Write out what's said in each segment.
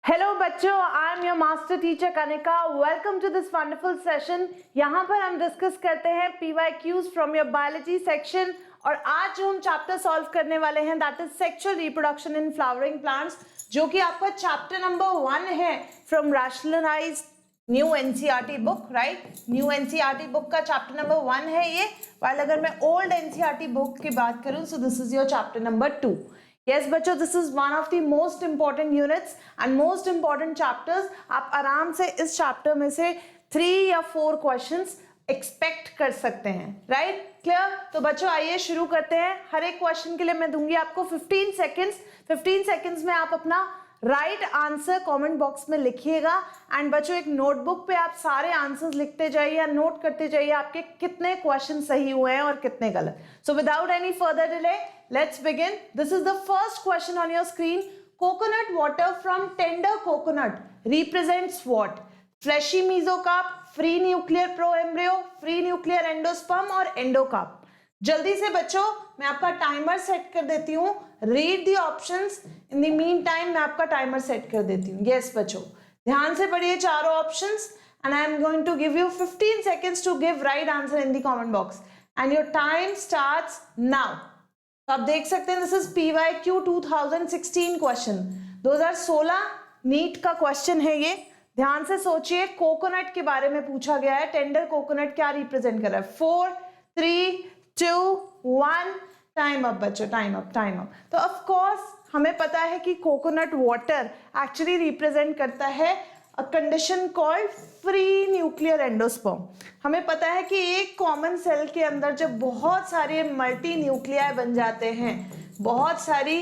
Hello बच्चों, I am your master teacher Kanika. Welcome to this wonderful session. यहाँ पर हम डिस्कस करते हैं PYQs from your biology section. और आज जो हम चैप्टर सॉल्व करने वाले हैं that is sexual reproduction in flowering plants, जो कि आपका चैप्टर नंबर 1 है from rationalized new NCERT book. Right, new NCERT book का चैप्टर नंबर 1 है ये। वाइल अगर मैं ओल्ड NCERT बुक की बात करूं सो this is your chapter number 2। Yes बच्चों, this is one of the most important units and most important chapters। आप आराम से इस चैप्टर में से 3 या 4 क्वेश्चंस एक्सपेक्ट कर सकते हैं। Right, clear? तो बच्चों आइए शुरू करते हैं। हर एक क्वेश्चन के लिए मैं दूंगी आपको 15 सेकेंड्स। 15 सेकेंड्स में आप अपना राइट आंसर कमेंट बॉक्स में लिखिएगा। एंड बच्चों एक नोटबुक पे आप सारे आंसर्स लिखते जाइए या नोट करते जाइए आपके कितने क्वेश्चन सही हुए हैं और कितने गलत। So without any further delay let's begin. This is the first question on your screen. Coconut water from tender coconut represents what? Fleshy mesocarp, free nuclear proembryo, free nuclear endosperm और endocarp। जल्दी से बच्चों मैं आपका timer set कर देती हूँ। Read the options. In the mean time मैं आपका टाइमर सेट कर देती हूँ। यस बच्चों ध्यान से पढ़िए चारों options and I am going to give you 15 seconds to give right answer in the comment box and your time starts now। तो आप देख सकते हैं this is PYQ 2016 question. 2016 NEET का क्वेश्चन है ये। ध्यान से सोचिए, कोकोनट के बारे में पूछा गया है। टेंडर कोकोनट क्या रिप्रेजेंट कर रहा है? 4 3 2 1 टाइम अप बच्चों, टाइम अप टाइम अप। तो ऑफ कोर्स हमें पता है कि कोकोनट वाटर एक्चुअली रिप्रेजेंट करता है a condition called free nuclear endosperm। हमें पता है कि एक कॉमन सेल के अंदर जब बहुत सारे मल्टी न्यूक्लियाई बन जाते हैं, बहुत सारी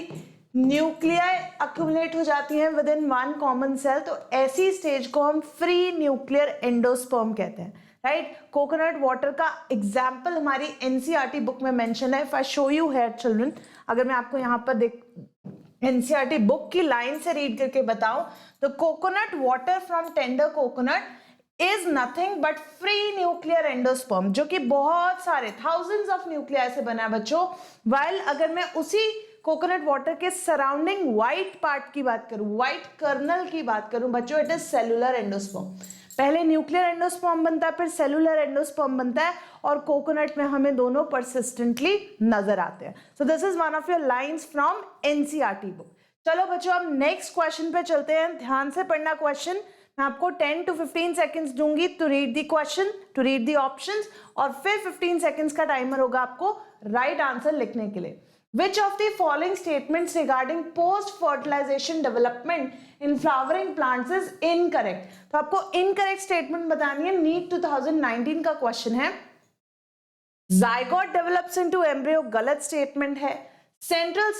न्यूक्लियाई अक्यूमुलेट हो जाती हैं within one common cell, तो ऐसी स्टेज को हम फ्री न्यूक्लियर एंडोस्पर्म कहते हैं। राइट, कोकोनट वाटर का एग्जाम्पल हमारी NCERT बुक में मेंशन है। If I show you here children, अगर मैं आपको यहाँ पर देख NCERT बुक की लाइन से रीड करके बताऊं तो coconut water from tender coconut is nothing but free nuclear endosperm, जो कि बहुत सारे थाउजेंड्स ऑफ न्यूक्लियाई से बना है बच्चों। वाइल अगर मैं उसी कोकोनट वाटर के सराउंडिंग व्हाइट पार्ट की बात करूं, व्हाइट कर्नल की बात करूं बच्चों, इट इज सेलुलर एंडोस्पर्म। पहले न्यूक्लियर एंडोस्पर्म बनता है, फिर सेलुलर एंडोस्पर्म बनता है, और कोकोनट में हमें दोनों परसिस्टेंटली नजर आते हैं। सो this is one of your lines from NCERT book. चलो बच्चों अब नेक्स्ट क्वेश्चन पे चलते हैं। ध्यान से पढ़ना क्वेश्चन। मैं आपको 10 to 15 सेकेंड्स दूंगी to read the question, to read the options, और फिर 15 सेकेंड्स का टाइमर होगा आपको राइट आंसर लिखने के लिए। Which of the following statements regarding post-fertilization development in flowering plants is incorrect? तो आपको incorrect statement बतानी है। नीट 2019 का क्वेश्चन है। Zygote develops into embryo, गलत स्टेटमेंट है। Central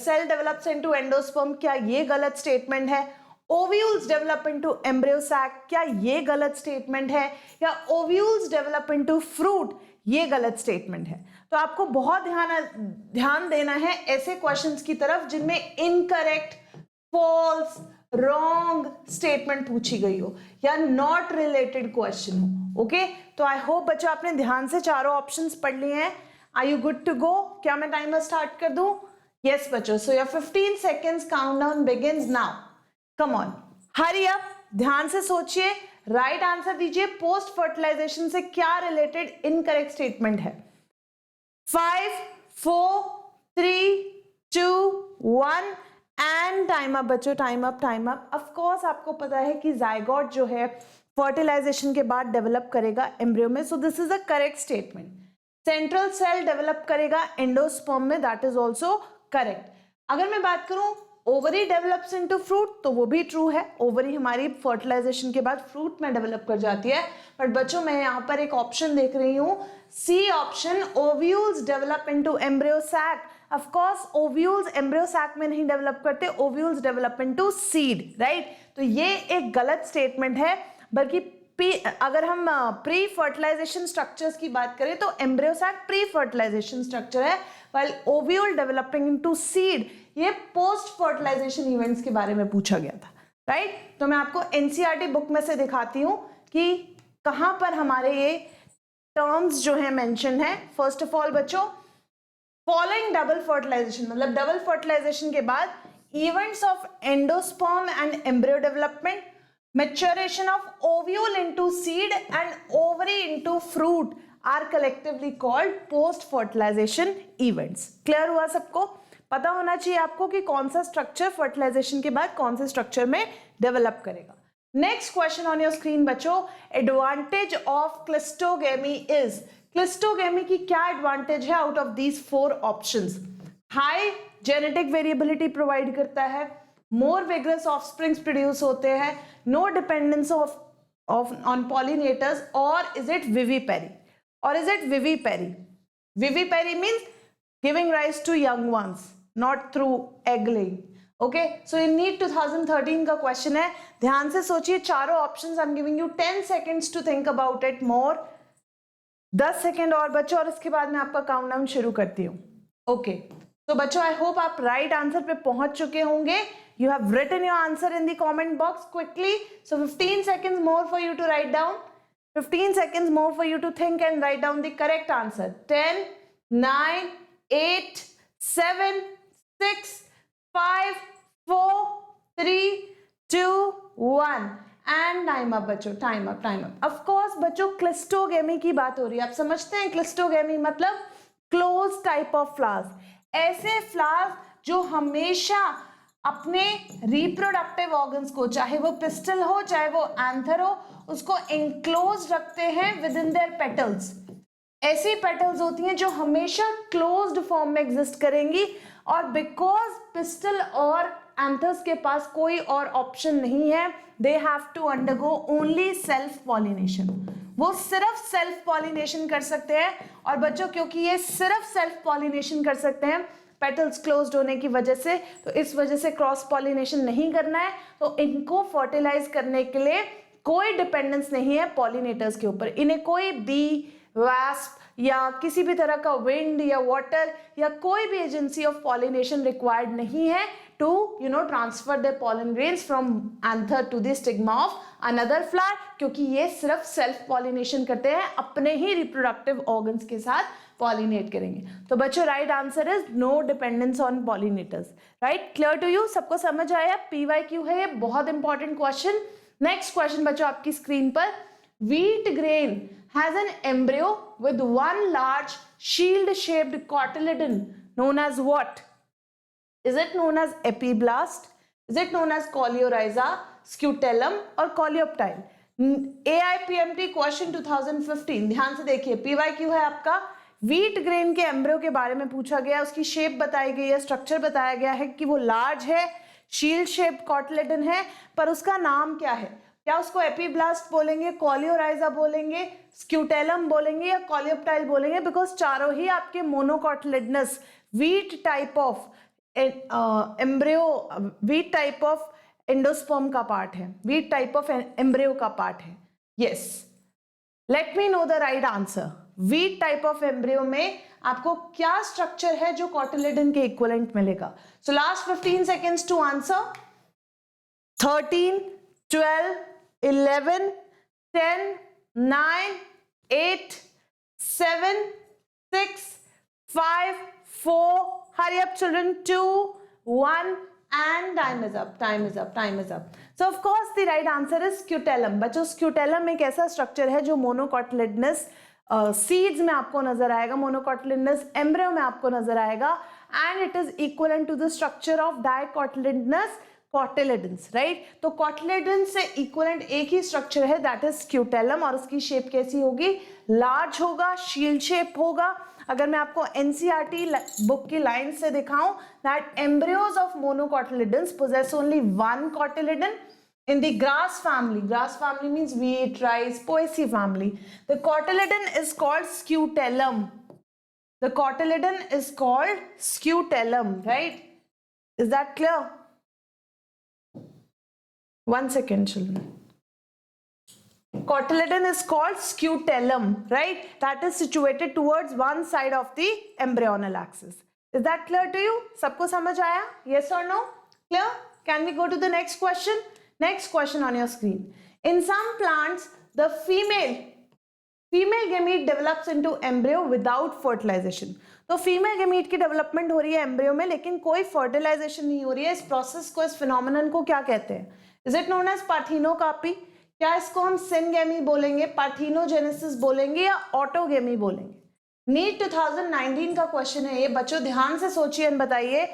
cell develops into endosperm, क्या ये गलत स्टेटमेंट है? Ovules develop into embryo sac, क्या ये गलत स्टेटमेंट है? या ovules develop into fruit, ये गलत स्टेटमेंट है। तो आपको बहुत ध्यान देना है ऐसे क्वेश्चंस की तरफ जिनमें इनकरेक्ट, फॉल्स, रॉन्ग स्टेटमेंट पूछी गई हो या नॉट रिलेटेड क्वेश्चन हो। ओके, तो आई होप बच्चों आपने ध्यान से चारों ऑप्शंस पढ़ लिए हैं। Are you good to go? क्या मैं टाइमर स्टार्ट कर दूं? यस बच्चों, so your 15 seconds countdown begins now. Come on, hurry up, ध्यान से सोचिए, राइट आंसर दीजिए। पोस्ट फर्टिलाइजेशन से क्या रिलेटेड इनकरेक्ट स्टेटमेंट है? 5 4 3 2 1 एंड टाइम अप बच्चों, time up time up. Of course आपको पता है कि जाइगोट जो है फर्टिलाइजेशन के बाद डेवलप करेगा एम्ब्रियो में, so this is a correct statement. Central cell develop करेगा एंडोस्पर्म में, दैट इज ऑल्सो करेक्ट। अगर मैं बात करूं ओवरी डेवलप्स इनटू फ्रूट, तो वो भी ट्रू है। ओवरी हमारी फर्टिलाइजेशन के बाद फ्रूट में डेवलप कर जाती है। बट बच्चों मैं यहाँ पर एक ऑप्शन देख रही हूँ, C option, ovules develop into embryo sac. Of course ovules embryo sac में नहीं डेवलप करते, ovules develop into seed. Right, तो ये एक गलत स्टेटमेंट है। बल्कि अगर हम प्री फर्टिलाइजेशन स्ट्रक्चर्स की बात करें तो embryo sac pre fertilization structure है, while ovule developing into seed ये पोस्ट फर्टिलाइजेशन इवेंट्स के बारे में पूछा गया था। राइट, तो मैं आपको NCERT बुक में से दिखाती हूं कि कहां पर हमारे ये टर्म्स जो है मेंशन है। फर्स्ट ऑफ ऑल बच्चों, फॉलोइंग डबल फर्टिलाइजेशन, मतलब डबल फर्टिलाइजेशन के बाद events of endosperm and embryo development, maturation of ovule into seed and ovary into fruit are collectively called post fertilization events. Clear हुआ सबको? पता होना चाहिए आपको कि कौन सा स्ट्रक्चर फर्टिलाइजेशन के बाद कौन से स्ट्रक्चर में डेवलप करेगा. Next question on your screen बच्चों, advantage of cleistogamy is. Cleistogamy की क्या एडवांटेज है out of these 4 options? High genetic variability provide करता है, मोर विग्रस ऑफस्प्रिंग्स प्रोड्यूस होते हैं, no dependence of on pollinators, और इज इट विविपेरी? और is it vivipary? Vivipary means giving rise to young ones, not through egg laying. Okay, so in NEET 2013 का question है, ध्यान से सोचिए चारों options. I am giving you 10 seconds to think about it more. 10 second और बच्चों, और इसके बाद मैं आपका काउंटडाउन शुरू करती हूँ. ओके, तो बच्चों आई होप आप राइट आंसर पे पहुंच चुके होंगे. You have written your answer in the comment box quickly. So 15 seconds more for you to write down. 15 seconds more for you to think and write down the correct answer. 10, 9, 8, 7, 6, 5, 4, 3, 2, 1. And time up बच्चों, time up, time up. Of course बच्चों, cleistogamy की बात हो रही है. आप समझते हैं क्लिस्टोगेमी मतलब क्लोज टाइप ऑफ फ्लावर्स. ऐसे फ्लावर्स जो हमेशा अपने रिप्रोडक्टिव ऑर्गन्स को, चाहे वो पिस्टल हो चाहे वो एंथर हो, उसको एनक्लोज रखते हैं विद इन देयर पेटल्स. ऐसी पेटल्स होती हैं जो हमेशा क्लोज्ड फॉर्म में एग्जिस्ट करेंगी, और बिकॉज पिस्टल और एंथर्स के पास कोई और ऑप्शन नहीं है, they have to undergo only self pollination. वो सिर्फ सेल्फ पॉलिनेशन कर सकते हैं. और बच्चों क्योंकि ये सिर्फ सेल्फ पॉलिनेशन कर सकते हैं, पेटल्स क्लोज्ड होने की वजह से, तो इस वजह से क्रॉस पॉलिनेशन नहीं करना है. तो इनको फर्टिलाइज करने के लिए कोई डिपेंडेंस नहीं है पॉलिनेटर्स के ऊपर. इन्हें कोई बी, वास्प या किसी भी तरह का विंड या वाटर या कोई भी एजेंसी ऑफ पॉलिनेशन रिक्वायर्ड नहीं है to transfer their pollen grains from anther to the stigma of another flower, क्योंकि ये सिर्फ सेल्फ पॉलिनेशन करते हैं, अपने ही रिप्रोडक्टिव ऑर्गन्स के साथ पॉलिनेट करेंगे. तो बच्चों right answer is no dependence on pollinators. Right, clear to you? सबको समझ आया? PYQ है ये, बहुत इंपॉर्टेंट क्वेश्चन. नेक्स्ट क्वेश्चन बच्चों आपकी स्क्रीन पर, wheat grain has an embryo with one large shield shaped cotyledon known as what? Is it known as epiblast? Is it known as coleorhiza, scutellum or coleoptile? AIPMT question 2015. ध्यान से देखिए, PYQ है आपका. Wheat grain के embryo के बारे में पूछा गया, उसकी शेप बताई गई है, स्ट्रक्चर बताया गया है कि वो लार्ज है, शील्ड शेप्ड कॉटलेडन है, पर उसका नाम क्या है? क्या उसको एपीब्लास्ट बोलेंगे, कॉलियोराइजा बोलेंगे, स्क्यूटेलम बोलेंगे या कॉलियोप्टाइल बोलेंगे? बिकॉज चारों ही आपके monocotyledonous wheat type of embryo, wheat type of endosperm का पार्ट है, व्हीट टाइप ऑफ एम्ब्रियो का पार्ट है. Yes, let me know the right answer. Wheat type of embryo में आपको क्या स्ट्रक्चर है जो कॉटिलेडन के इक्विवेलेंट मिलेगा? So last 15 seconds to answer. 13, 12, 11, 10, 9, 8, 7, 6, 5, 4. Hurry up children. 2, 1 and time is up, time is up, time is up. So of course the right answer is scutellum. बच्चों scutellum एक ऐसा स्ट्रक्चर है जो मोनोकॉटिलेडनस seeds में आपको नजर आएगा, मोनोकॉटिलेडनस एम्ब्रियो में आपको नजर आएगा, and it is equivalent to the structure of dicotyledonous cotyledons. Right, तो कॉटिलेडन से इक्विवेलेंट एक ही स्ट्रक्चर है, दैट इज स्क्यूटेलम, और उसकी शेप कैसी होगी? लार्ज होगा, शील्ड शेप होगा. अगर मैं आपको एनसीईआरटी बुक की लाइन से दिखाऊं, that embryos of monocotyledons possess only one cotyledon. In the grass family means wheat, rice, poaceae family, the cotyledon is called scutellum. The cotyledon is called scutellum, right? Is that clear? 1 second children. Cotyledon is called scutellum, right? That is situated towards one side of the embryonal axis. Is that clear to you? सबको समझ आया? Yes or no? Clear? Can we go to the next question? Next question on your screen. In some plants, the female female gamete develops into embryo without fertilization. तो female gamete की development हो रही है embryo में, लेकिन कोई fertilisation नहीं हो रही है। इस प्रोसेस को, इस फिनोमेनन को क्या कहते हैं? Is it known as parthenocarpy? क्या इसको हम सिनगेमी बोलेंगे, पार्थिनोजेनेसिस बोलेंगे या ऑटोगेमी बोलेंगे? नीट 2019 का क्वेश्चन है ये बच्चों, ध्यान से सोचिए और बताइए।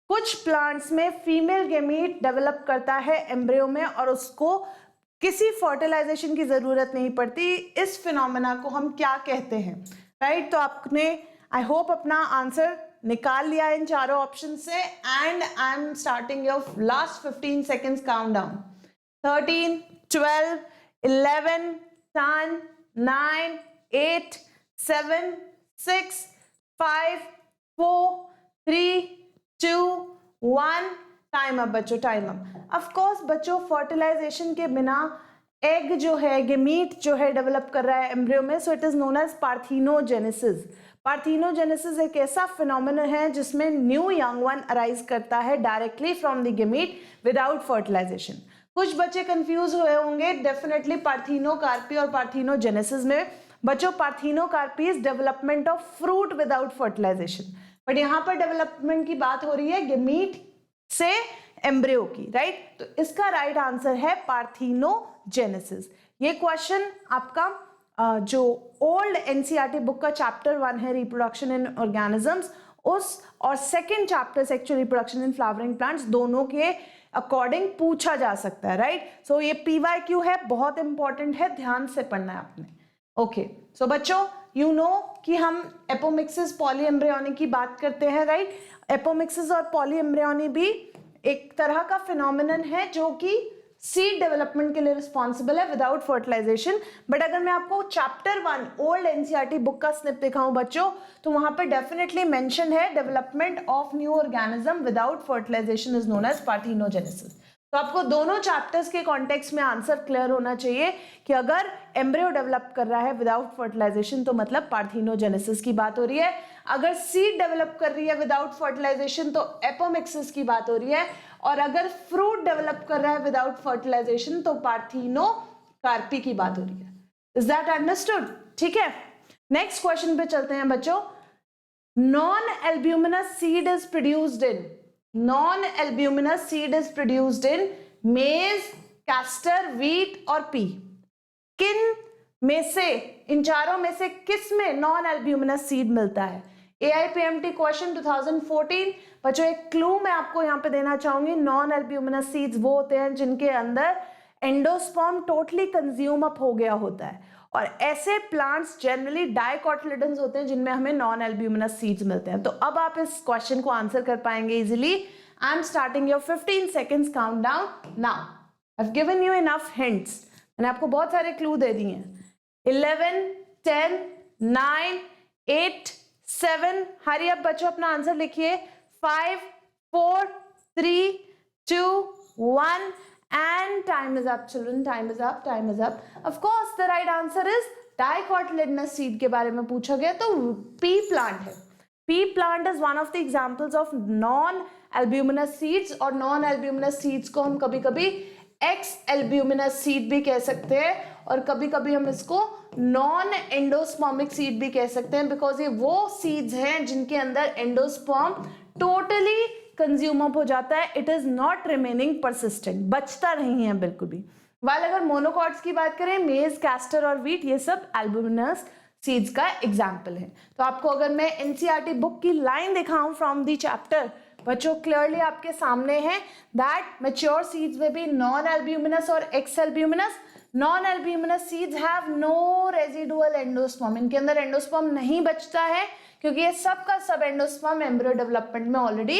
कुछ प्लांट्स में फीमेल गेमीट डेवलप करता है एम्ब्रियो में और उसको किसी फर्टिलाइजेशन की जरूरत नहीं पड़ती। इस फिनोमेना को हम क्या कहते हैं? राइट, तो आपने आई होप अपना आंसर निकाल लिया इन चारों ऑप्शन से। And I am starting your last 15 seconds countdown. 13, 12, 11, 10, 9, 8, 7, 6, 5, 4, 3, 2, 1। Time up बच्चों, टाइम अप। ऑफ कोर्स बच्चों, फर्टिलाइजेशन के बिना एग जो है, गेमीट जो है, डेवलप कर रहा है एम्ब्रियो में, so it is known as parthenogenesis. Parthenogenesis एक ऐसा फिनोमेनन है जिसमें न्यू यंग वन अराइज करता है directly from the gamete without fertilization. कुछ बच्चे कंफ्यूज हुए होंगे डेफिनेटली पार्थिनोकार्पी और पार्थिनोजेनेसिस में। बच्चों, parthenocarpy is development of fruit without fertilization, but यहाँ पर डेवलपमेंट की बात हो रही है गेमीट से एम्ब्रियो की, राइट? तो इसका राइट आंसर है पार्थिनोजेनेसिस। ये क्वेश्चन आपका जो ओल्ड एनसीईआरटी बुक का चैप्टर 1 है रिप्रोडक्शन इन ऑर्गेनिजम्स, उस और second chapter sexual reproduction in flowering plants, दोनों के अकॉर्डिंग पूछा जा सकता है, राइट? सो ये पीवाईक्यू है, बहुत इंपॉर्टेंट है, ध्यान से पढ़ना है आपने। ओके, सो बच्चों, यू नो कि हम एपोमिक्सिस पॉलीएम्ब्रियोनी की बात करते हैं, राइट? एपोमिक्सिस और पॉलीएम्ब्रियोनी भी एक तरह का फिनोमेनन है जो कि सीड डेवलपमेंट के लिए रिस्पॉन्सिबल है विदाउट फर्टिलाइजेशन। बट अगर मैं आपको चैप्टर 1 ओल्ड एनसीईआरटी बुक का स्निप दिखाऊं बच्चों, तो वहां पे डेफिनेटली मेंशन है development of new organism without fertilization is known as parthenogenesis. तो आपको दोनों चैप्टर्स के कॉन्टेक्स्ट में आंसर क्लियर होना चाहिए कि अगर एम्ब्रियो डेवलप कर रहा है विदाउट फर्टिलाइजेशन तो मतलब पार्थिनोजेनेसिस की बात हो रही है। अगर सीड डेवलप कर रही है विदाउट फर्टिलाइजेशन तो एपोमिक्सिस की बात हो रही है। और अगर फ्रूट डेवलप कर रहा है विदाउट फर्टिलाइजेशन तो पार्थिनोकार्पी की बात हो रही है। Is that understood? ठीक है, नेक्स्ट क्वेश्चन पे चलते हैं बच्चों। Non albuminous seed is produced in, non-albuminous seed is produced in maize, castor, wheat और pea। किन में से, इन चारों में से किस में नॉन एल्ब्यूमिनस सीड मिलता है? AIPMT question 2014। बच्चों, एक क्लू मैं आपको यहाँ पे देना चाहूंगी। नॉन एल्ब्यूमिनस सीड्स वो होते हैं जिनके अंदर एंडोस्पर्म टोटली कंज्यूम अप हो गया होता है, और ऐसे प्लांट्स जनरली डाइकोटिलेडन्स होते हैं जिनमें हमें नॉन एल्ब्यूमिनस सीड्स मिलते हैं। तो अब आप इस क्वेश्चन को आंसर कर पाएंगे easily. I am starting your 15 seconds countdown now. I have given you enough hints, मैंने आपको बहुत सारे क्लू दे दिए हैं। 11, 10, 9, 8, 7, हरी अप बच्चों, अपना आंसर लिखिए। 5, 4, 3, 2, 1 and time is up children, time is up, time is up. Of course the right answer is dicotyledonous seed के बारे में पूछा गया तो pea plant है। pea plant is one of the examples of non albuminous seeds, और non albuminous seeds को हम कभी कभी ex albuminous seed भी कह सकते हैं, और कभी कभी हम इसको non endospermic seed भी कह सकते हैं, बिकॉज ये वो seeds हैं जिनके अंदर endosperm totally कंज्यूम अप हो जाता है। It is not remaining persistent, बचता नहीं है बिल्कुल भी। वाल अगर मोनोकॉट्स की बात करें, मेज, कैस्टर और व्हीट, ये सब एल्ब्यूमिनस सीड्स का एग्जाम्पल है। तो आपको अगर मैं एनसीईआरटी बुक की लाइन दिखाऊं फ्रॉम दी चैप्टर, बच्चों क्लियरली आपके सामने है दैट मैच्योर सीड्स में भी नॉन एल्ब्यूमिनस और ex albuminous. Non albuminous seeds have no residual endosperm, इनके अंदर एंडोस्पर्म नहीं बचता है क्योंकि ये सब का सब एंडोस्पर्म एम्ब्रियो डेवलपमेंट में ऑलरेडी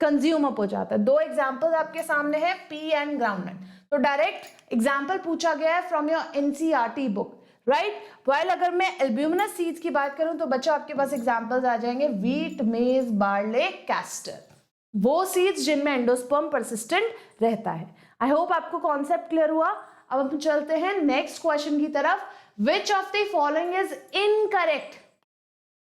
कंज्यूम अप हो जाता है। दो एग्जांपल्स आपके सामने है, पी एंड ग्राउंडनट। तो डायरेक्ट एग्जांपल पूछा गया है from your NCERT book, right? While अगर मैं एल्ब्यूमिनस सीड्स की बात करूं तो बच्चों आपके पास एग्जांपल्स आ जाएंगे व्हीट, मेज, बार्ले, कैस्टर, वो सीड्स जिनमें एंडोस्पर्म परसिस्टेंट रहता है। आई होप आपको कॉन्सेप्ट क्लियर हुआ। अब हम चलते हैं नेक्स्ट क्वेश्चन की तरफ। विच of the following is incorrect?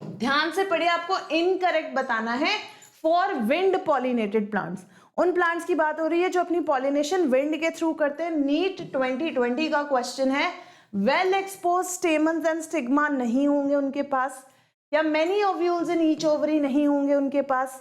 ध्यान से पढ़िए, आपको इनकरेक्ट बताना है फॉर विंड पॉलिनेटेड प्लांट्स। उन प्लांट्स की बात हो रही है जो अपनी पॉलिनेशन विंड के थ्रू करते हैं। नीट 2020 का क्वेश्चन है। Well expose stamens and stigma नहीं होंगे उनके पास, या many ovules in each ovary नहीं होंगे उनके पास,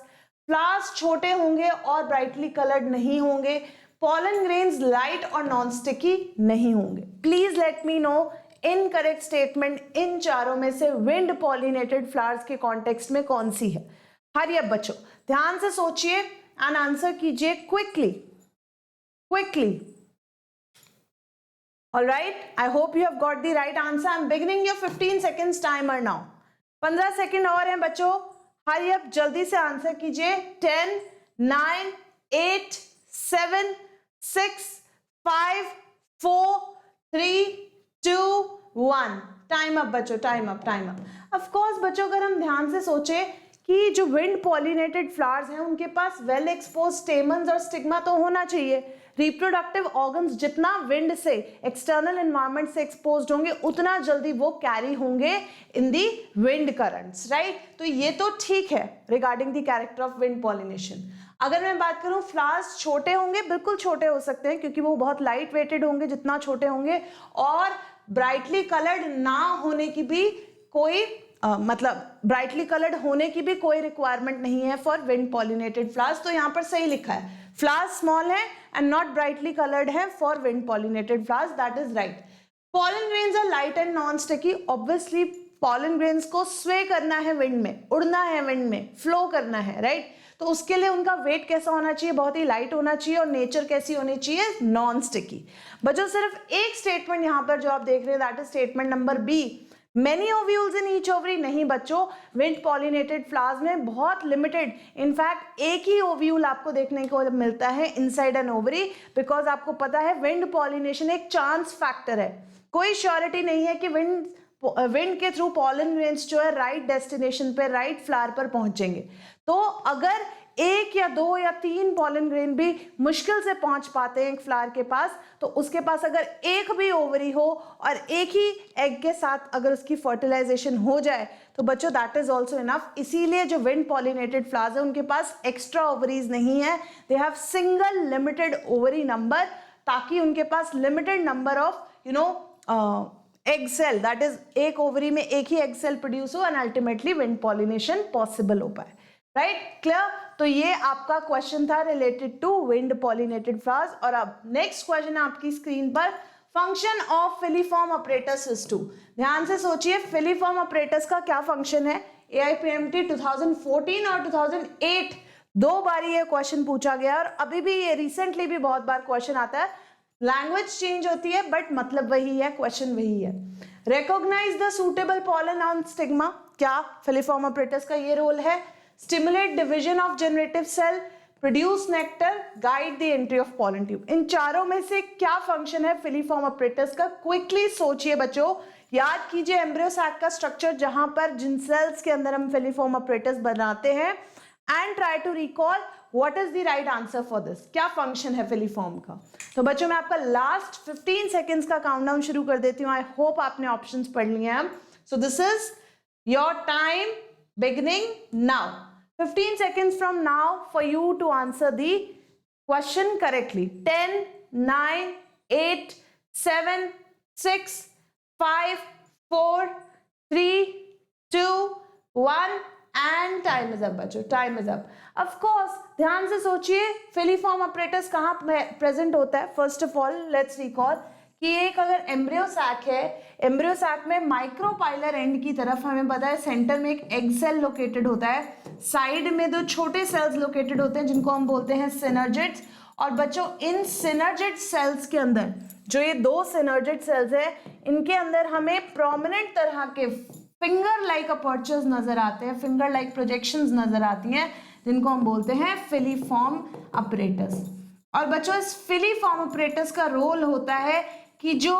फ्लावर्स छोटे होंगे और ब्राइटली कलर्ड नहीं होंगे, पॉलन ग्रेन्स लाइट और नॉन स्टिकी नहीं होंगे। Please let me no incorrect statement in चारों में से विंड पॉलिनेटेड फ्लावर्स के कॉन्टेक्स्ट में कौन सी है। हरी अप बच्चों, ध्यान से सोचिए एंड आंसर कीजिए quickly quickly. All right, I hope you have got the right answer. I'm beginning your 15 seconds timer now. 15 second और हैं बच्चों, हरी अप जल्दी से आंसर कीजिए। 10, 9, 8, 7, 6, 5, 4, 3, 2, 1। टाइम अप बच्चों, time up, time up. Of course बच्चों, अगर हम ध्यान से सोचे कि जो विंड पॉलिनेटेड फ्लावर्स हैं उनके पास वेल एक्सपोज स्टेमन्स और स्टिग्मा तो होना चाहिए। रिप्रोडक्टिव ऑर्गन्स जितना विंड से, एक्सटर्नल एनवायरनमेंट से एक्सपोज्ड होंगे उतना जल्दी वो कैरी होंगे इन दी विंड करंट्स, राइट। तो ये तो ठीक है regarding the character of wind pollination. अगर मैं बात करूं फ्लावर्स छोटे होंगे, बिल्कुल छोटे हो सकते हैं क्योंकि वो बहुत लाइट वेटेड होंगे जितना छोटे होंगे, और ब्राइटली कलर्ड ना होने की भी कोई मतलब ब्राइटली कलर्ड होने की भी कोई रिक्वायरमेंट नहीं है फॉर विंड पॉलिनेटेड फ्लावर्स। तो यहाँ पर सही लिखा है, फ्लावर्स स्मॉल है एंड नॉट ब्राइटली कलर्ड है for wind pollinated flowers, that is right. Pollen grains are light and non sticky. Obviously pollen grains को स्वे करना है विंड में, उड़ना है विंड में, फ्लो करना है, राइट। तो उसके लिए उनका वेट कैसा होना चाहिए, बहुत ही लाइट होना चाहिए, और नेचर कैसी होनी चाहिए, नॉन स्टिकी। बच्चों सिर्फ एक स्टेटमेंट यहाँ पर जो आप देख रहे हैं that is statement number B, many ovules in each ovary. नहीं बच्चों, विंड पॉलिनेटेड फ्लावर्स में बहुत लिमिटेड, इनफैक्ट एक ही ओव्यूल आपको देखने को मिलता है इनसाइड एन ओवरी, बिकॉज आपको पता है विंड पॉलिनेशन एक चांस फैक्टर है। कोई श्योरिटी नहीं है कि विंड के थ्रू पॉलन ग्रेन्स जो है राइट डेस्टिनेशन पे, राइट फ्लावर पर पहुंचेंगे। तो अगर एक या दो या तीन पॉलन ग्रेन भी मुश्किल से पहुंच पाते हैं एक फ्लावर के पास, तो उसके पास अगर एक भी ओवरी हो और एक ही एग के साथ अगर उसकी फर्टिलाइजेशन हो जाए तो बच्चों दैट इज ऑल्सो इनफ। इसीलिए जो विंड पॉलिनेटेड फ्लावर्स है उनके पास एक्स्ट्रा ओवरीज नहीं है, they have single limited ovary number, ताकि उनके पास limited number of egg cell, that is एक ओवरी में एक ही एग सेल प्रोड्यूस हो and ultimately wind pollination possible हो पाए, राइट, क्लियर। तो ये आपका क्वेश्चन था related to wind pollinated flowers. और अब नेक्स्ट क्वेश्चन है आपकी स्क्रीन पर, function of filiform apparatus is to. ध्यान से सोचिए, फिलीफॉर्म अपरेटस का क्या फंक्शन है। AIPMT 2014 और 2008 दो बार ये क्वेश्चन पूछा गया, और अभी भी ये रिसेंटली भी बहुत बार क्वेश्चन आता है, लैंग्वेज चेंज होती है बट मतलब वही है, क्वेश्चन वही है। Recognise the suitable pollen on stigma, क्या फिलीफॉर्म अपरेटस का ये रोल है। Stimulate division of generative cell, produce nectar, guide the entry of pollen tube. इन चारों में से क्या फंक्शन है फिलीफॉर्म अपरेटस का, क्विकली सोचिए बच्चों। याद कीजिए एम्ब्रियो सैक का स्ट्रक्चर जहां पर जिन सेल्स के अंदर हम फिलीफॉर्म अपरेटस बनाते हैं, and try to recall what is the right answer for this, क्या फंक्शन है फिलीफॉर्म का। तो बच्चों मैं आपका लास्ट 15 सेकेंड्स का काउंटडाउन शुरू कर देती हूँ। आई होप आपने ऑप्शंस पढ़ लिए हैं। सो this is your time beginning now, 15 seconds from now for you to answer the question correctly. 10, 9, 8, 7, 6, 5, 4, 3, 2, 1 and time is up बच्चों, time is up. Of course, ध्यान से सोचिए फिलीफॉर्म अपरेटस कहाँ प्रेजेंट होता है। First of all let's recall कि एक अगर एम्ब्रियो सैक है, एम्ब्रियो सैक में माइक्रोपाइलर एंड की तरफ हमें पता है सेंटर में एक एग सेल लोकेटेड होता है, साइड में दो छोटे सेल्स लोकेटेड होते हैं जिनको हम बोलते हैं सिनर्जिड्स। और बच्चों इन सिनर्जिड सेल्स के अंदर जो ये दो सिनर्जिड सेल्स है, इनके अंदर हमें प्रोमिनेंट तरह के फिंगर लाइक अपर्चर्स नजर आते हैं, फिंगर लाइक प्रोजेक्शंस नजर आती हैं, जिनको हम बोलते हैं फिलीफॉर्म अपरेटस। और बच्चों इस फिलीफॉर्म अपरेटस का रोल होता है कि जो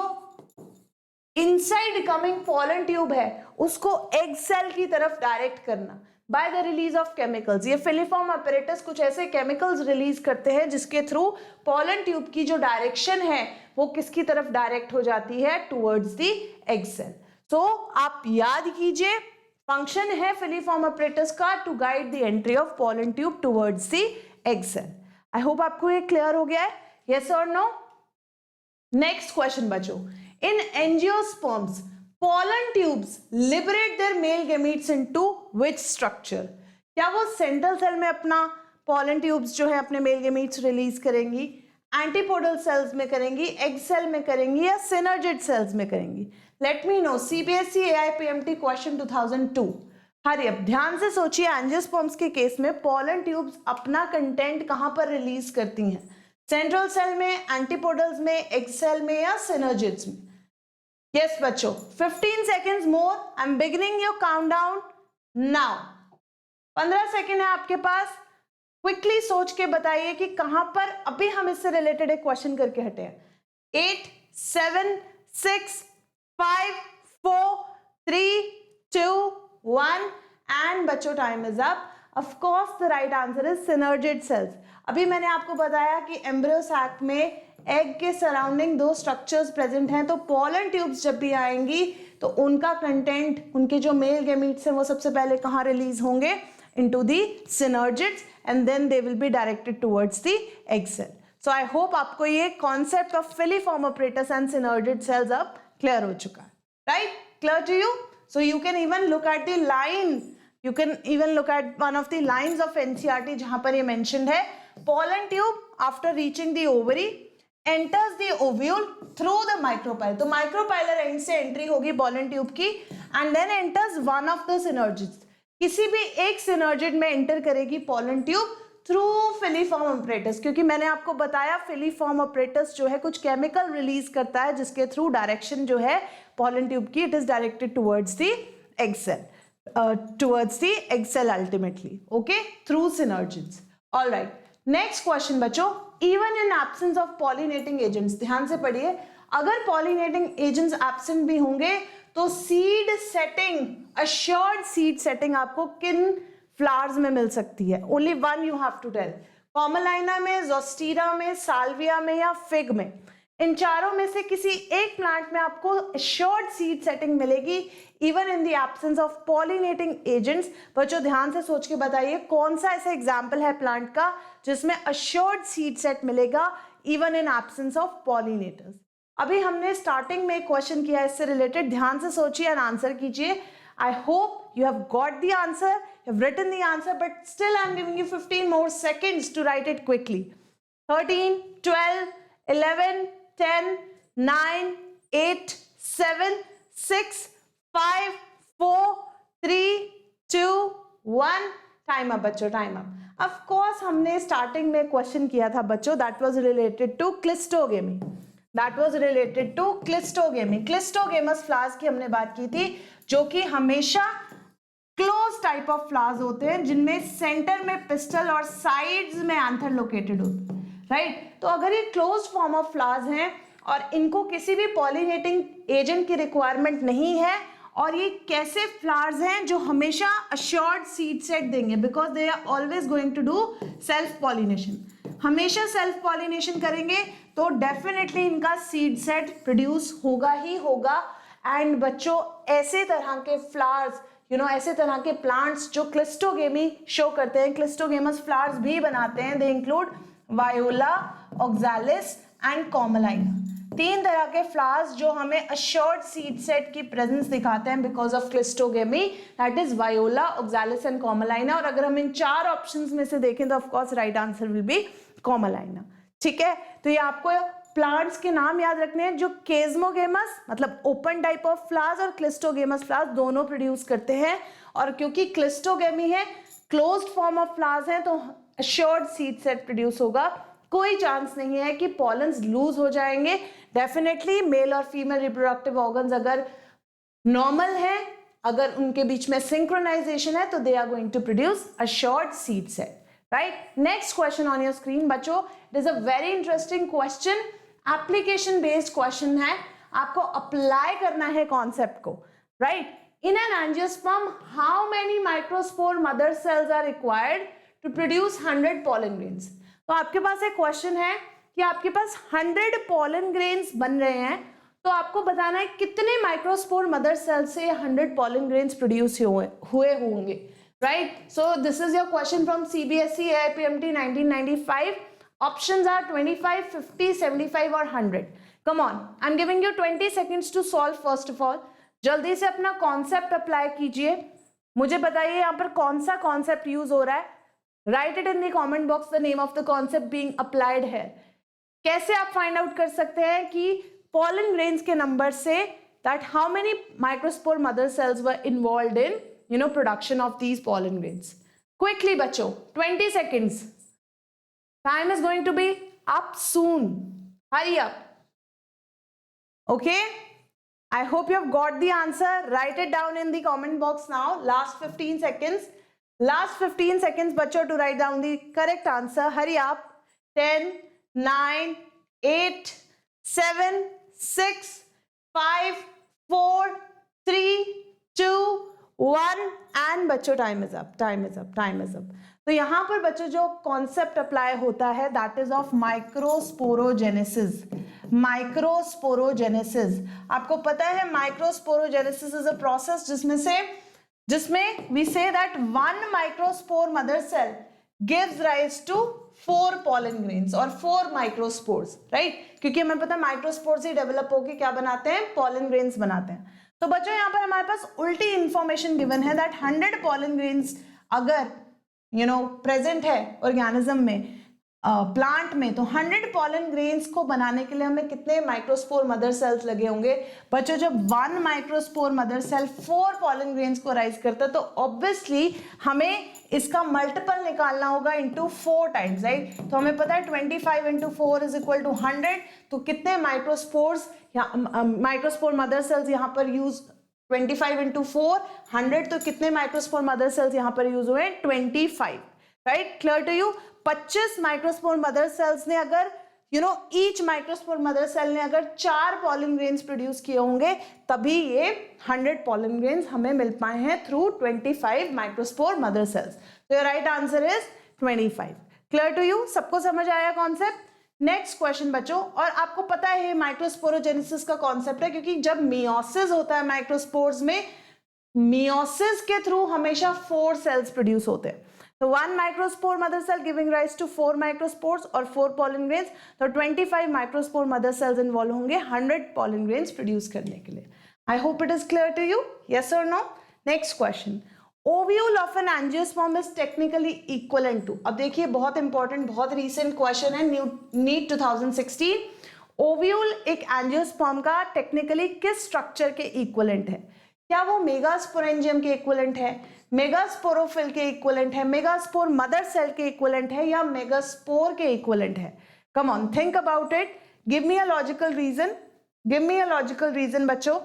इनसाइड कमिंग पॉलन ट्यूब है उसको एग सेल की तरफ डायरेक्ट करना by the release of chemicals. ये फिलीफॉर्म अपरेटस कुछ ऐसे केमिकल्स रिलीज करते हैं जिसके थ्रू पॉलन ट्यूब की जो डायरेक्शन है वो किसकी तरफ डायरेक्ट हो जाती है, टुवर्ड्स द एग सेल। तो आप याद कीजिए फंक्शन है फिलीफॉर्म अपरेटस का to guide the entry of pollen tube towards the egg cell. I hope आपको ये क्लियर हो गया है, यस और नो। नेक्स्ट क्वेश्चन बच्चों, In angiosperms, pollen tubes liberate their male gametes into which structure? क्या वो सेंट्रल सेल में अपना pollen tubes जो है अपने male gametes रिलीज करेंगी, एंटीपोडल सेल्स में करेंगी, एग सेल में करेंगी या सिनर्जिड सेल्स में करेंगी? Late me no. CBSE AIPMT question 2002. हरी अब ध्यान से सोचिए, एंजियोस्पर्म्स के केस में पोलन ट्यूब्स अपना कंटेंट कहां पर रिलीज करती हैं? सेंट्रल सेल में, एंटीपोडल्स में, एग सेल में या सिनर्जिड्स में? यस बच्चों, 15 seconds more. I am beginning your countdown now. 15 second है आपके पास. क्विकली सोच के बताइए कि कहां पर अभी हम इससे रिलेटेड एक क्वेश्चन करके हटे हैं. 8, 7, 6, 5, 4, 3, 2, 1 एंड बच्चों time is up. Of course the right answer is synergid cells. अभी मैंने आपको बताया कि एम्ब्रियो सैक में एग के सराउंडिंग दो स्ट्रक्चर्स प्रेजेंट हैं, तो पोलन ट्यूब्स जब भी आएंगी तो उनका कंटेंट, उनके जो मेल गैमीट्स हैं वो सबसे पहले कहाँ रिलीज होंगे? into the synergids and then they will be directed towards the egg cell. So I hope आपको ये concept of filiform apparatus and synergid cells अब clear हो चुका है, right? Clear to you? So you can even look at the line. You can even look at one of the lines of NCERT जहाँ पर ये mentioned है, pollen tube after reaching the ovary enters the ovule through the micropyle. तो micropylar end से entry होगी pollen tube की and then enters one of the synergids. किसी भी एक सिनर्जिड में एंटर करेगी pollen tube through filiform apparatus, क्योंकि मैंने आपको बताया फिलीफॉर्म अपरेटस जो है कुछ केमिकल रिलीज करता है जिसके थ्रू डायरेक्शन जो है पोलन ट्यूब की, it is directed towards the egg cell, towards the egg cell ultimately, okay, through synergids. Alright, next question बच्चों. Even in absence of pollinating agents, ध्यान से पढ़िए, अगर पॉलिनेटिंग एजेंट्स एब्सेंट भी होंगे तो seed setting, assured seed setting आपको किन फ्लावर्स में मिल सकती है? Only one you have to tell. Commelina में, जोस्टीरा में, साल्विया में या फिग में? इन चारों में से किसी एक प्लांट में आपको अश्योर्ड सीड सेटिंग मिलेगी even in the absence of pollinating agents. बच्चों ध्यान से सोच के बताइए कौन सा ऐसा एग्जाम्पल है प्लांट का जिसमें अश्योर्ड सीड सेट मिलेगा even in absence of pollinators. अभी हमने स्टार्टिंग में एक क्वेश्चन किया इससे रिलेटेड, ध्यान से सोचिए और आंसर कीजिए. I hope you have got the answer, you have written the answer, but still I am giving you 15 more seconds to write it quickly. 13, 12, 11, 10, 9, 8, 7, 6, 5, 4, 3, 2, 1. Time up बच्चों, टाइम अप. ऑफ कोर्स हमने starting में question किया था बच्चों, that was related to cleistogamy. That was related to cleistogamy. Cleistogamous flowers की हमने बात की थी जो कि हमेशा क्लोज टाइप ऑफ फ्लावर्स होते हैं जिनमें सेंटर में पिस्टल और साइड्स में एंथर लोकेटेड होते हैं, राइट? तो अगर ये क्लोज फॉर्म ऑफ फ्लावर्स हैं और इनको किसी भी पॉलिनेटिंग एजेंट की रिक्वायरमेंट नहीं है, और ये कैसे फ्लावर्स हैं जो हमेशा अश्योर्ड सीड सेट देंगे because they are always going to do self pollination, हमेशा सेल्फ पॉलिनेशन करेंगे तो डेफिनेटली इनका सीड सेट प्रोड्यूस होगा ही होगा. एंड बच्चों ऐसे तरह के फ्लावर्स, ऐसे तरह के प्लांट्स जो क्लिस्टोगेमी शो करते हैं, क्लिस्टोगेमस फ्लावर्स भी बनाते हैं, they include Viola, Oxalis and Commelina. 3 तरह के फ्लावर्स जो हमें अश्योर्ड सीड सेट की प्रेजेंस दिखाते हैं because of cleistogamy, that is Viola, Oxalis and Commelina. और अगर हम इन 4 ऑप्शंस में से देखें तो of course right answer will be Commelina. ठीक है, तो ये आपको प्लांट्स के नाम याद रखने हैं जो केज्मोगेमस मतलब ओपन टाइप ऑफ फ्लावर्स और क्लिस्टोगेमस फ्लावर्स दोनों प्रोड्यूस करते हैं. और क्योंकि क्लिस्टोगेमी है, क्लोज्ड फॉर्म ऑफ फ्लावर्स हैं, तो अश्योर्ड सीड सेट प्रोड्यूस होगा. कोई चांस नहीं है कि पॉलन्स लूज हो जाएंगे. डेफिनेटली मेल और फीमेल रिप्रोडक्टिव ऑर्गन्स अगर नॉर्मल है, अगर उनके बीच में सिंक्रोनाइजेशन है, तो they are going to produce assured seed set. Right, next question on your screen बच्चों, it is a very interesting question, application based question है. आपको अप्लाई करना है कॉन्सेप्ट को. Right, in an angiosperm how many microspore mother cells are required to produce 100 pollen grains. तो आपके पास एक question है कि आपके पास 100 pollen grains बन रहे हैं, तो आपको बताना है कितने माइक्रोस्पोर मदर सेल से 100 pollen grains प्रोड्यूस हुए होंगे. Right, so this is your question from CBSE AIPMT 1995. Options are 25, 50, 75 और 100. Come on, I'm giving you 20 seconds to solve first of all. जल्दी से अपना कॉन्सेप्ट अप्लाई कीजिए, मुझे बताइए यहाँ पर कौन सा कॉन्सेप्ट यूज हो रहा है. Right it in the comment box the name of the concept being applied है. कैसे आप फाइंड आउट कर सकते हैं कि pollen grains के नंबर से that how many microspore mother cells were involved in production of these pollen grains. Quickly बच्चों, 20 seconds. Time is going to be up soon. Hurry up. Okay? I hope you have got the answer. Write it down in the comment box now. Last 15 seconds. Last 15 seconds बच्चों to write down the correct answer. Hurry up. 10, 9, 8, 7, 6, 5, 4, 3, 2, 1 and बच्चों time is up. तो यहाँ पर बच्चों जो concept apply होता है that is of microsporogenesis. आपको पता है माइक्रोस्पोरोजेनेसिस इज अ प्रोसेस जिसमें we say that 1 microspore mother cell gives rise to 4 pollen grains और 4 microspores, राइट? क्योंकि हमें पता है माइक्रोस्पोर्स ही डेवलप होकर क्या बनाते हैं, pollen grains बनाते हैं. तो बच्चों यहाँ पर हमारे पास उल्टी इंफॉर्मेशन गिवन है दैट 100 pollen grains अगर प्रेजेंट है ऑर्गेनिज्म में, प्लांट में, तो 100 pollen grains को बनाने के लिए हमें कितने माइक्रोस्पोर मदर सेल्स लगे होंगे बच्चों? जब 1 microspore mother cell 4 pollen grains को राइज करता है तो ऑब्वियसली हमें इसका मल्टीपल निकालना होगा इनटू 4 टाइम्स, राइट? तो हमें पता है 25 इंटू 4 इज इक्वल टू 100. तो कितने माइक्रोस्पोर मदर सेल्स यहाँ पर यूज 25 इंटू 4 100. तो कितने माइक्रोस्पोर मदर सेल्स यहाँ पर यूज हुए? 25, right? Clear to you? 25 microspore mother cells ने अगर ईच माइक्रोस्पोर मदर सेल ने अगर 4 pollen grains प्रोड्यूस किए होंगे तभी ये 100 pollen grains हमें मिल पाए हैं थ्रू 25 माइक्रोस्पोर मदर सेल्स. तो right answer is 25. Clear to you? सबको समझ आया कॉन्सेप्ट? नेक्स्ट क्वेश्चन बच्चों, और आपको पता है माइक्रोस्पोरोजेनेसिस का कॉन्सेप्ट है क्योंकि जब मियोसिस होता है माइक्रोस्पोर्स में, मियोसिस के थ्रू हमेशा 4 सेल्स प्रोड्यूस होते हैं. तो 1 microspore mother cell giving rise to 4 microspores और 4 pollen grains. तो 25 microspore mother cells involve होंगे 100 pollen grains produce करने के लिए. I hope it is clear to you. Yes or no? Next question. Ovule of an angiosperm is technically equivalent to. अब देखिए बहुत important, बहुत recent question है, NEET 2016. ओव्यूल एक एंजियोस्पर्म का टेक्निकली किस स्ट्रक्चर के इक्विवेलेंट है? क्या वो मेगास्पोरेंजियम के इक्विवेलेंट है, मेगास्पोरोफिल के इक्विवेलेंट है, मेगास्पोर मदर सेल के इक्विवेलेंट है, या मेगास्पोर के इक्विवेलेंट है? Come on, think about it, give me a logical reason बच्चों.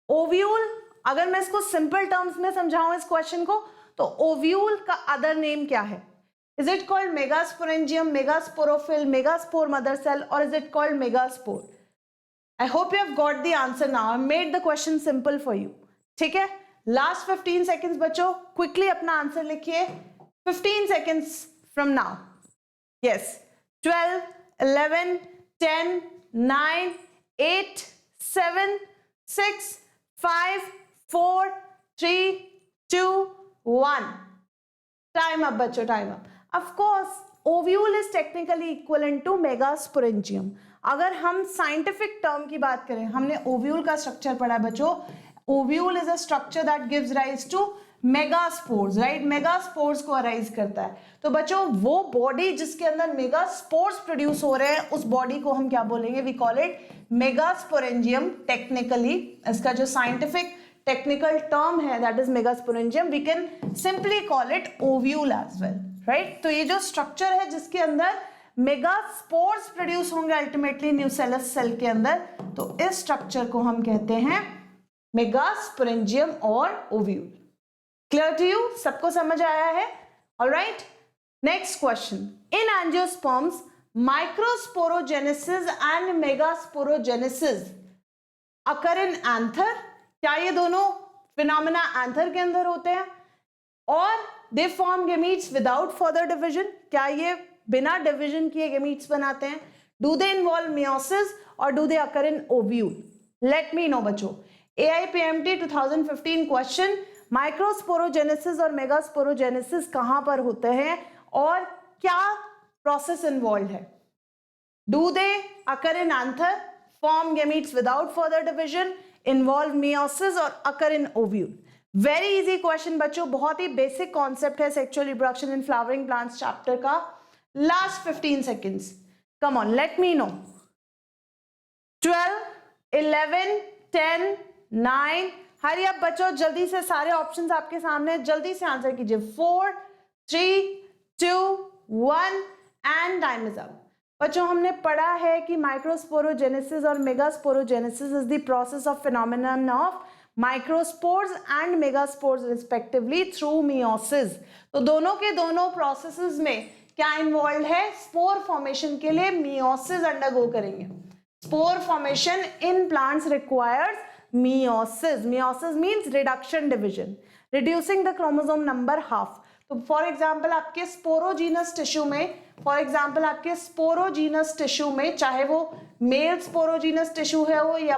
ओव्यूल, अगर मैं इसको सिंपल टर्म्स में समझाऊं इस क्वेश्चन को, तो ओव्यूल का अदर नेम क्या है? Is it called megasporangium, megasporophil, megaspore mother cell, or is it called megaspore? I hope you have got the answer now. I made the question simple for you. ठीक है? Last 15 seconds बच्चों, quickly अपना answer लिखिए. 15 seconds from now. Yes. 12, 11, 10, 9, 8, 7, 6, 5, 4, 3, 2, 1. Time up बच्चों, time up. Of course, ovule is technically equivalent to megasporangium. अगर हम scientific term की बात करें, हमने ओव्यूल का स्ट्रक्चर पढ़ा बच्चों. Ovule is a structure that gives rise to megaspores, right? Megaspores को अराइज करता है. तो बच्चों वो बॉडी जिसके अंदर मेगास्पोर्स प्रोड्यूस हो रहे हैं, उस बॉडी को हम क्या बोलेंगे? We call it megasporangium. Technically इसका जो साइंटिफिक टेक्निकल टर्म है that is megasporangium. We can simply call it ovule as well, right? तो ये जो स्ट्रक्चर है जिसके अंदर मेगास्पोर्स प्रोड्यूस होंगे अल्टीमेटली न्यूसेलस सेल के अंदर, तो इस स्ट्रक्चर को हम कहते हैं मेगास्पोरेंजियम और ओव्यूल. Clear to you? सबको समझ आया है? Alright, next question. In angiosperms microsporogenesis and megasporogenesis occur in anther. क्या ये दोनों फिनोमेना एंथर के अंदर होते हैं? और they form gametes without further division. क्या ये बिना डिविजन किए गेमीट्स बनाते हैं? डू दे इन्वॉल्व मियोसिस और do they occur in ovule? Late me know बच्चों. AIPMT 2015 क्वेश्चन, माइक्रोस्पोरोजेनेसिस और मेगास्पोरोजेनेसिस कहां पर होते हैं और क्या प्रोसेस इन्वॉल्व है? Do they occur in anther, form gametes without further division, involve meiosis और अकर इन ओव्यूल? वेरी इजी क्वेश्चन बच्चों, बहुत ही बेसिक कॉन्सेप्ट है sexual reproduction in flowering plants chapter का. Last 15 seconds, come on, let me know. 12, 11, 10, 9. हरी अब बच्चों जल्दी से, सारे ऑप्शंस आपके सामने, जल्दी से आंसर कीजिए. 4, 3, 2, 1 एंड टाइम इज अप. बच्चों हमने पढ़ा है कि माइक्रोस्पोरोजेनेसिस और megasporogenesis is the process of phenomenon of microspores and megaspores respectively through meiosis. तो दोनों के दोनों प्रोसेसेस में क्या इन्वॉल्व है? स्पोर फॉर्मेशन के लिए मियोसिस अंडरगो करेंगे. Spore formation in plants requires meiosis. Meiosis means reduction division, reducing the chromosome number half. तो फॉर एग्जांपल आपके स्पोरोजीनस टिश्यू में, चाहे वो मेल स्पोरोजीनस टिश्यू है हो या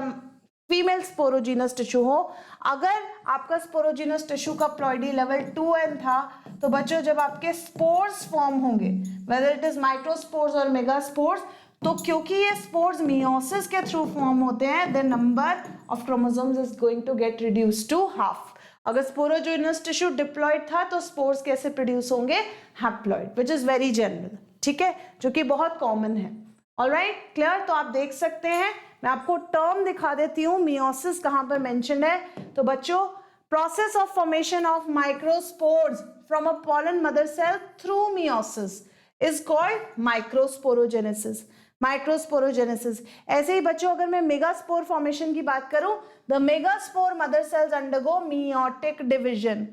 फीमेल स्पोरोजीनस टिश्यू हो, अगर आपका स्पोरोजीनस टिश्यू का प्लॉइडी लेवल 2n था, तो बच्चों जब आपके स्पोर्स फॉर्म होंगे, वेदर इट इज माइक्रोस्पोर्स और मेगास्पोर्स, तो क्योंकि ये स्पोर्स मियोसिस के थ्रू फॉर्म होते हैं, the number of chromosomes is going to get reduced to half. अगर स्पोरोजीनस टिश्यू डिप्लॉइड था तो स्पोर्स कैसे प्रोड्यूस होंगे? Haploid, which is very general. ठीक है, जो कि बहुत कॉमन है. Alright, clear? तो आप देख सकते हैं, मैं आपको टर्म दिखा देती हूँ मियोसिस कहां पर मेंशन है. तो बच्चों process of formation of microspores from a pollen mother cell through meiosis is called microsporogenesis. Microsporogenesis. ऐसे ही बच्चों अगर मैं मेगास्पोर फॉर्मेशन की बात करूं, the megaspore mother cells undergo meiotic division.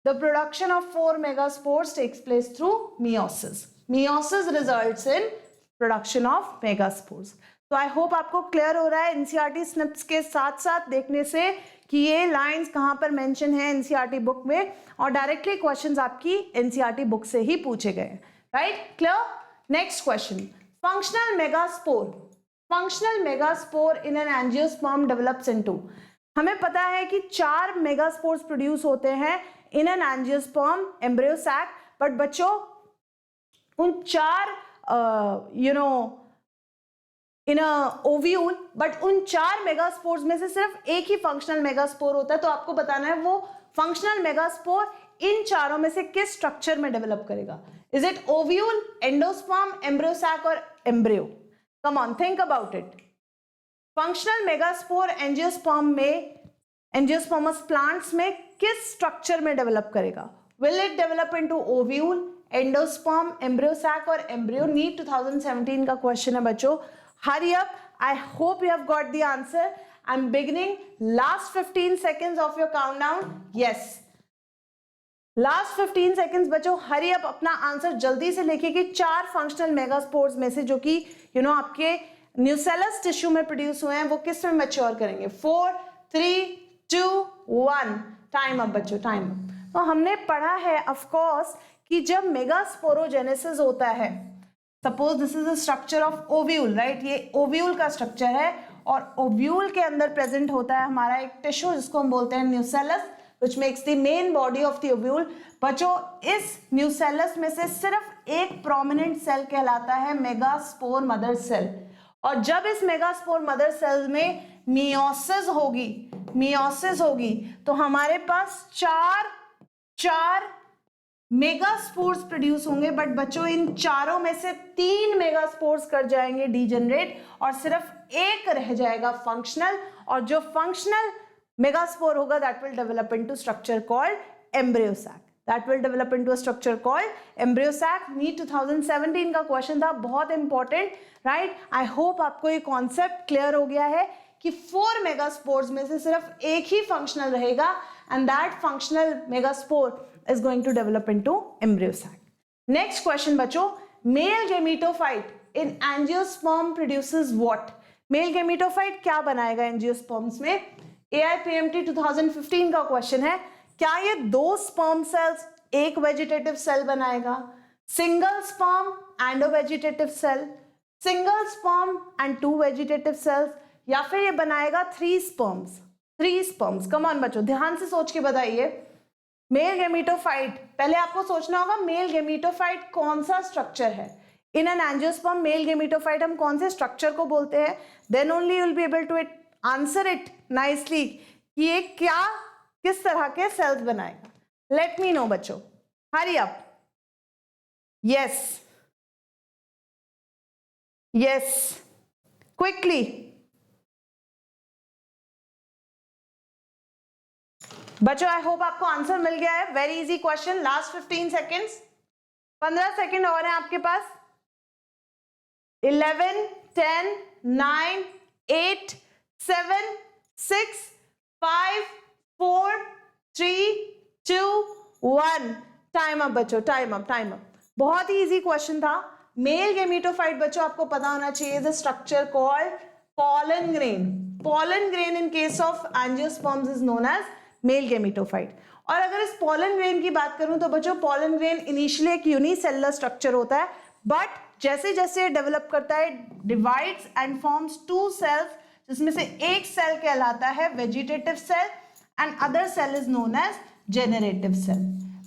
The production of 4 megaspores takes place through meiosis. Meiosis results in production of megaspores. तो आई hope आपको क्लियर हो रहा है एनसीईआरटी स्निप्स के साथ साथ देखने से कि ये लाइंस कहां पर मेंशन है एनसीईआरटी बुक में, और डायरेक्टली क्वेश्चंस आपकी एनसीईआरटी बुक से ही पूछे गए. Right, clear? Next question, functional megaspore. Functional megaspore in an angiosperm develops into. हमें पता है कि 4 मेगास्पोर्स प्रोड्यूस होते हैं in an angiosperm embryo sac, but बच्चों उन 4 इन ओव्यूल, बट उन 4 मेगास्पोर्स में से सिर्फ एक ही फंक्शनल मेगास्पोर होता है. तो आपको बताना है वो फंक्शनल मेगास्पोर इन चारों में से किस स्ट्रक्चर में डेवलप करेगा. Is it ovule, endosperm, embryo sac और embryo? Come on, think about it. Functional megaspore angiosperm में, एंजियोस्पर्मस प्लांट्स में किस स्ट्रक्चर में डेवलप करेगा? Will it develop into ovule, endosperm, embryo sac और एम्ब्रियो? नीट 2017 का क्वेश्चन है बच्चों. Hurry up, I hope you have got the answer. I'm beginning. Last 15 seconds of your countdown. Yes. Last 15 seconds बच्चों, hurry up, अपना answer जल्दी से लिखिए कि 4 फंक्शनल मेगास्पोर्स में से जो कि आपके न्यूसेलस टिश्यू में प्रोड्यूस हुए हैं, वो किस में मैच्योर करेंगे? 4, 3, 2, 1. टाइम अप बच्चों, टाइम अप. तो हमने पढ़ा है ऑफ कोर्स कि जब मेगास्पोरोजेनेसिस होता है, suppose this is a structure of ovule, right? ये ओव्यूल का स्ट्रक्चर है और ओव्यूल के अंदर प्रेजेंट होता है हमारा एक टिश्यू जिसको हम बोलते हैं nucellus, which makes the main body of the ovule. बच्चों इस न्यूसेलस में से सिर्फ एक प्रोमिनेंट सेल कहलाता है मेगास्पोर मदर सेल, और जब इस मेगास्पोर मदर सेल में मियोसिस होगी तो हमारे पास चार मेगास्पोर्स प्रोड्यूस होंगे. बट बच्चों इन चारों में से 3 मेगास्पोर्स कर जाएंगे डीजनरेट और सिर्फ एक रह जाएगा फंक्शनल, और जो फंक्शनल मेगास्पोर होगा that will develop into structure called embryo sac. Embryo sac NEET 2017 का क्वेश्चन था, बहुत इंपॉर्टेंट. राइट, आई होप आपको ये कॉन्सेप्ट क्लियर हो गया है कि 4 मेगास्पोर्स में से सिर्फ एक ही फंक्शनल रहेगा, and that functional megaspore is going to develop into embryo sac. Next question बच्चों, male gametophyte in angiosperm produces what? Male gametophyte क्या बनाएगा एंजियोस्पर्म्स में? AIPMT 2015 का क्वेश्चन है. क्या ये 2 स्पर्म सेल्स एक वेजिटेटिव सेल बनाएगा? Single sperm and a vegetative cell, single sperm and 2 vegetative cells, या फिर ये बनाएगा 3 स्पर्म्स? कम ऑन बच्चों, ध्यान से सोच के बताइए. मेल गेमेटोफाइट, पहले आपको सोचना होगा मेल गेमेटोफाइट कौन सा स्ट्रक्चर है. In an angiosperm male gametophyte हम कौन से स्ट्रक्चर को बोलते हैं? Then only you will be able to answer it nicely कि ये क्या किस तरह के सेल्स बनाएगा. लेट मी नो बच्चों, hurry up. Yes yes, quickly. बच्चों आई होप आपको आंसर मिल गया है. Very easy question. Last 15 seconds, 15 second और हैं आपके पास. 11, 10, 9, 8, 7, 6, 5, 4, 3, 2, 1. टाइम अप बच्चों, टाइम अप, टाइम अप. बहुत ही इजी क्वेश्चन था. मेल गेमेटोफाइट बच्चों आपको पता होना चाहिए the structure called pollen grain. Pollen grain in case of angiosperms is known as male gametophyte. और अगर इस pollen grain की बात करूं तो बच्चों pollen grain इनिशियली एक यूनिसेलुलर स्ट्रक्चर होता है, बट जैसे जैसे डेवलप करता है divides and forms two cells, जिसमें से एक सेल कहलाता है vegetative cell and other cell is known as generative cell.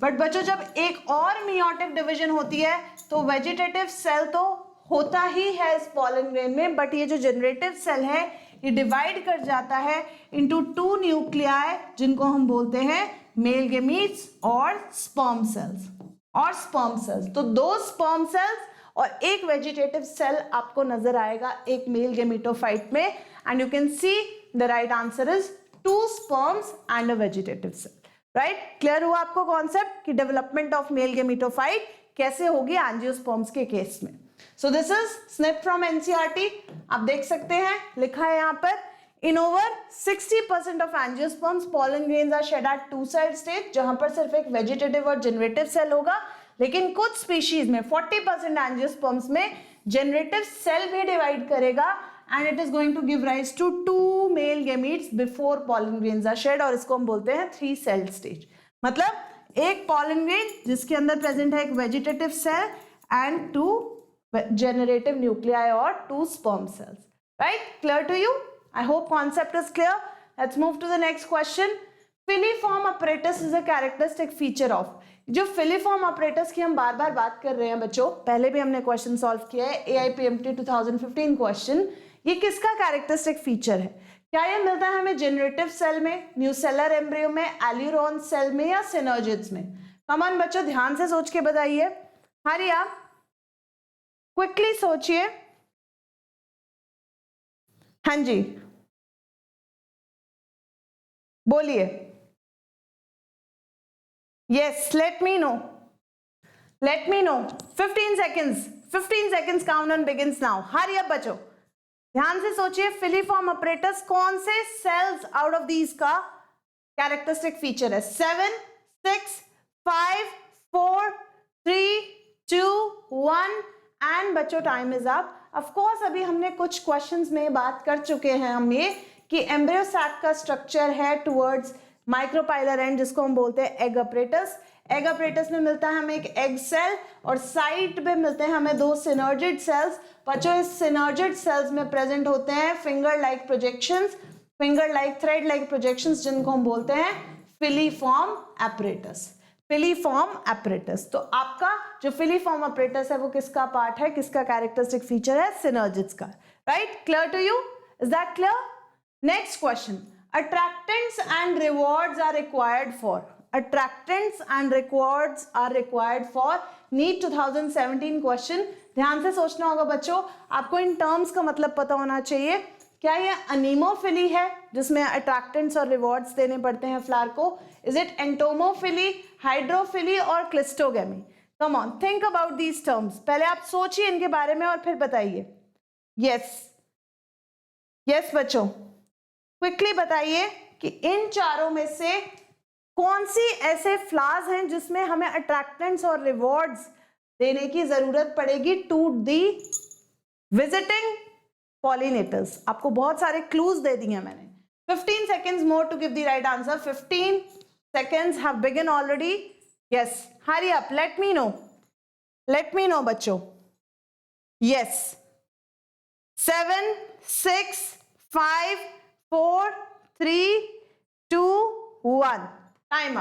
But बच्चों जब एक और मियोटिक डिवीजन होती है तो वेजिटेटिव सेल तो होता ही है इस पॉलन ग्रेन में, बट ये जो जनरेटिव सेल है ये डिवाइड कर जाता है इनटू 2 न्यूक्लियाई जिनको हम बोलते हैं मेल गेमीट्स और स्पर्म सेल्स. तो 2 स्पर्म सेल्स और एक वेजिटेटिव सेल आपको नजर आएगा एक मेल गेमेटोफाइट में, and you can see the right answer is 2 sperms and a vegetative cell. Right, clear हुआ आपको कॉन्सेप्ट कि डेवलपमेंट ऑफ मेल गेमेटोफाइट कैसे होगी एंजियोस्पर्म्स के केस में. So this is snip from NCERT. आप देख सकते हैं लिखा है यहाँ पर in over 60% of angiosperms pollen grains are shed at 2-cell stage, जहां पर सिर्फ एक वेजिटेटिव और जनरेटिव सेल होगा. लेकिन कुछ स्पीशीज में 40% एंजियोस्पर्म्स में जनरेटिव सेल भी डिवाइड करेगा and it is going to give rise to 2 male gametes before pollen grains are shed, और इसको हम बोलते हैं 3-cell stage. मतलब एक pollen grain जिसके अंदर प्रेजेंट है एक vegetative cell and 2 generative nuclei or 2 sperm cells. Right, clear to you? I hope concept is clear. Let's move to the next question. Filiform apparatus is a characteristic feature of. जो filiform apparatus की हम बार बार बात कर रहे हैं बच्चों, पहले भी हमने क्वेश्चन सॉल्व किया है AIPMT 2015 क्वेश्चन. ये किसका कैरेक्टरिस्टिक फीचर है? क्या ये मिलता है हमें जनरेटिव सेल में, न्यूसेलर एम्ब्रियो में, एल्यूरोन सेल में या सिनर्जिड्स में? कमन बच्चों ध्यान से सोच के बताइए. हरी आप क्विकली सोचिए. हाँ जी बोलिए. Yes, let me no. 15 seconds count on begins now. Hurry up बच्चों, ध्यान से सोचिए. फिलीफॉर्म अपरेटस कौन से सेल्स आउट ऑफ दीज का कैरेक्टरिस्टिक फीचर है? 7, 6, 5, 4, 3, 2, 1 एंड बच्चों time is up. Of course अभी हमने कुछ क्वेश्चंस में बात कर चुके हैं हम ये कि एम्ब्रियो सैक का स्ट्रक्चर है टुवर्ड्स माइक्रोपाइलर एंड, जिसको हम बोलते हैं एग अपरेटस. एग अपरेटस में मिलता है हमें एक एग सेल और साइड पे मिलते हैं हमें 2 सिनर्जिड सेल्स. बच्चों इस सिनर्जिड सेल्स में प्रेजेंट होते हैं finger like projections, finger like thread like projections, जिनको हम बोलते हैं फिलीफॉर्म apparatus. Filiform apparatus. तो आपका जो फिलीफॉर्म apparatus है वो किसका पार्ट है, किसका कैरेक्टरिस्टिक फीचर है? सिनर्जिड्स का. Right, clear to you? Is that clear? Next question. attractants and rewards are required for. attractants and rewards are required for NEET 2017 question. ध्यान से सोचना होगा बच्चों, आपको इन टर्म्स का मतलब पता होना चाहिए. क्या ये अनीमोफिली है जिसमें अट्रैक्टेंट्स और रिवॉर्ड्स देने पड़ते हैं फ्लावर को? इज इट एंटोमोफिली, हाइड्रोफिली और cleistogamy? Come on, think about these terms. पहले आप सोचिए इनके बारे में और फिर बताइए. यस बच्चों, क्विकली बताइए कि इन चारों में से कौन सी ऐसे फ्लावर्स हैं जिसमें हमें अट्रैक्टेंट्स और रिवॉर्ड्स देने की जरूरत पड़ेगी टू दी विजिटिंग पॉलिनेटर्स? आपको बहुत सारे क्लूज दे दिए मैंने. 15 seconds more to give the right answer. 15 seconds have begun already. Yes, hurry up. Let me know बच्चों. Yes. 7, 6, 5, 4, 3, 2, 1. टाइम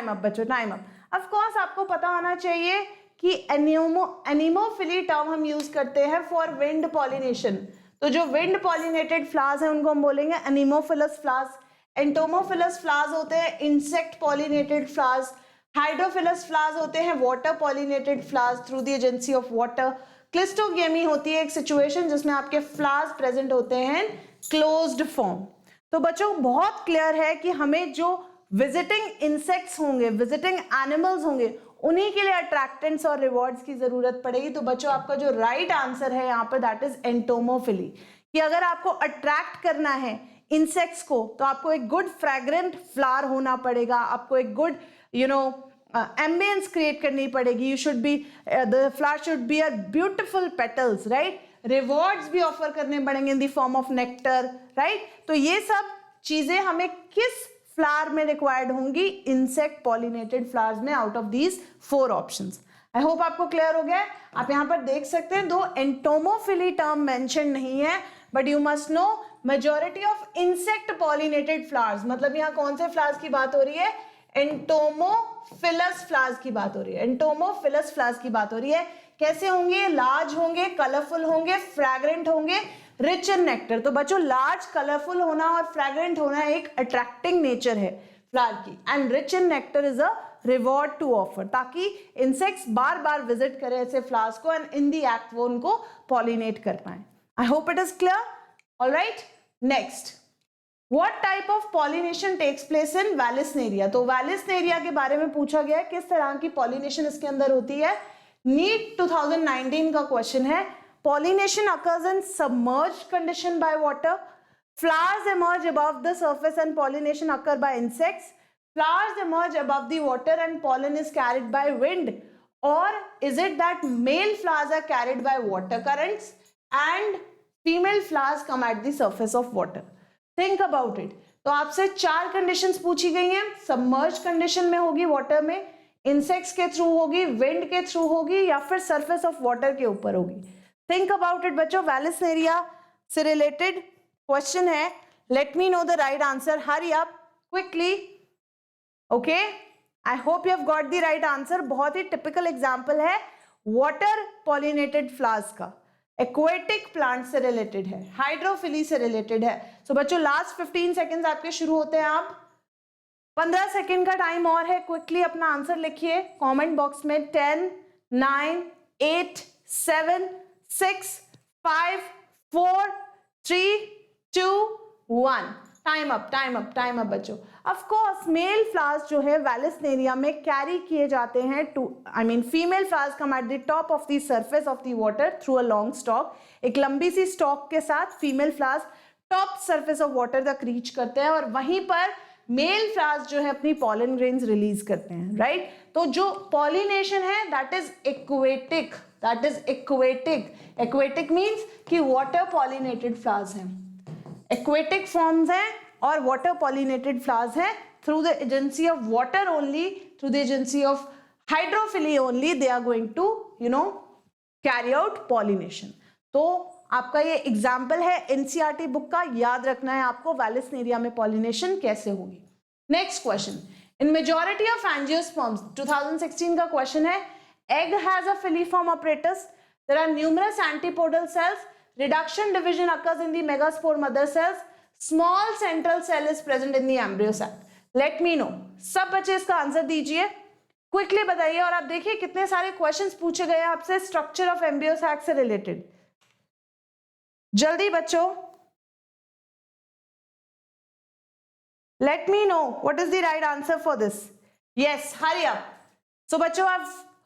अप बच्चों, टाइम अप. ऑफ कोर्स आपको पता होना चाहिए कि एनिमोफिली टर्म हम यूज करते हैं फॉर विंड पॉलिनेशन। तो जो विंड पॉलिनेटेड फ्लावर्स हैं उनको हम बोलेंगे एनिमोफिलस फ्लावर्स। एंटोमोफिलस फ्लावर्स होते हैं insect pollinated flowers. Hydrophilous flowers होते हैं water pollinated flowers through the agency of water. Cleistogamy होती है एक सिचुएशन जिसमें आपके फ्लावर्स प्रेजेंट होते हैं क्लोज्ड फॉर्म। तो बच्चों बहुत क्लियर है कि हमें जो विजिटिंग इंसेक्ट्स होंगे, विजिटिंग एनिमल्स होंगे, उन्हीं के लिए अट्रैक्टेंट्स और रिवॉर्ड्स की जरूरत पड़ेगी। तो बच्चों आपका जो राइट आंसर है यहाँ पर दैट इज एंटोमोफिली, कि अगर आपको अट्रैक्ट करना है इंसेक्ट्स को तो आपको एक गुड फ्रैग्रेंट फ्लावर होना पड़ेगा, आपको एक गुड एम्बियंस क्रिएट करनी पड़ेगी। You should be the flower should be a beautiful petals, right. Rewards भी ऑफर करने पड़ेंगे in the form of nectar, right. तो ये सब चीजें हमें किस फ्लावर में रिक्वायर्ड होंगी? इंसेक्ट पॉलिनेटेड फ्लावर्स में, out of these 4 options. I hope आपको क्लियर हो गया है। आप यहाँ पर देख सकते हैं दो एंटोमोफिली टर्म मेंशन नहीं है, but you must know majority of insect pollinated flowers, मतलब यहाँ कौन से फ्लावर्स की बात हो रही है? एंटोमोफिलस फ्लावर्स की बात हो रही है। एंटोमोफिलस फ्लावर्स की बात हो रही है। कैसे होंगे? लार्ज होंगे, कलरफुल होंगे, फ्रैग्रेंट होंगे, रिच इन नेक्टर। तो बच्चों लार्ज, कलरफुल होना और फ्रैग्रेंट होना एक अट्रैक्टिंग नेचर है फ्लावर की, and rich in nectar is a reward to offer, ताकि इंसेक्ट्स बार बार विजिट करें ऐसे फ्लावर्स को एंड इन दी एक्ट वो उनको पॉलिनेट कर पाए। I hope it is clear. Alright, next, what type of pollination takes place in Vallisneria? तो वैलिसनेरिया के बारे में पूछा गया है, किस तरह की पॉलिनेशन इसके अंदर होती है। नीट 2019 का क्वेश्चन है। Pollination occurs in submerged condition by water. Flowers emerge above the surface and pollination occur by insects. Flowers emerge above the water and pollen is carried by wind. Or is it that male flowers are carried by water currents and female flowers come at the surface of water? Think about it. तो आपसे 4 conditions पूछी गई हैं। Submerge condition में होगी water में, insects के through होगी, विंड के थ्रू होगी, या फिर सरफेस ऑफ वाटर के ऊपर होगी। थिंक अबाउट इट बच्चों। वैलिसनेरिया से रिलेटेड क्वेश्चन है। Let me know the right answer. Hurry up quickly. Okay, I hope you have got the right answer. बहुत ही टिपिकल एग्जांपल है वाटर पॉलिनेटेड फ्लावर्स का, aquatic plant से related है, hydrophily से related है। सो बच्चों लास्ट 15 सेकेंड्स आपके शुरू होते हैं। आप 15 सेकेंड का टाइम और है, क्विकली अपना आंसर लिखिए कमेंट बॉक्स में। 10, 9, 8, 7, 6, 5, 4, 3, 2, 1। Time up, time up, time up बच्चों। ऑफ कोर्स मेल फ्लावर्स जो है वैलिसनेरिया में कैरी किए जाते हैं to, I mean female flowers come at the top of the surface of the water through a long stalk. एक लंबी सी स्टॉक के साथ female flowers top surface of water तक रीच करते हैं और वहीं पर मेल फ्लावर्स जो है अपनी पॉलन ग्रेन्स रिलीज करते हैं, राइट। तो जो पॉलिनेशन है that is aquatic, that is aquatic. Aquatic means कि वाटर पॉलिनेटेड फ्लावर्स हैं, एक्वेटिक फॉर्म्स हैं और वाटर पॉलिनेटेड फ्लावर्स हैं। Through the agency of water only, through the agency of hydrophily only they are going to carry out pollination. तो आपका ये example है NCERT book का, याद रखना है आपको वैलिसनेरिया में पॉलिनेशन कैसे होगी। Next question, in majority of angiosperms, 2016 का क्वेश्चन है, egg has a filiform apparatus, there are numerous antipodal cells, reduction division occurs in the megaspore mother cells, small central cell is present in the embryo sac. Let me know। सब बच्चे इसका answer दीजिए, quickly बताइए। और आप देखिए कितने सारे क्वेश्चंस पूछे गए आपसे स्ट्रक्चर ऑफ एम्ब्रियो सैक से रिलेटेड। जल्दी बच्चों, let me know what is the right answer for this। Yes, hurry up। So बच्चों I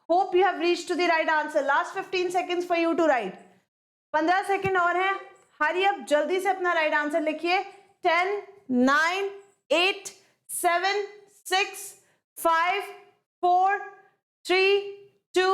hope you have reached to the right answer। Last 15 seconds for you to write। 15 second और हैं, hurry up, जल्दी से अपना right answer लिखिए। 10, 9, 8, 7, 6, 5, 4, 3, 2,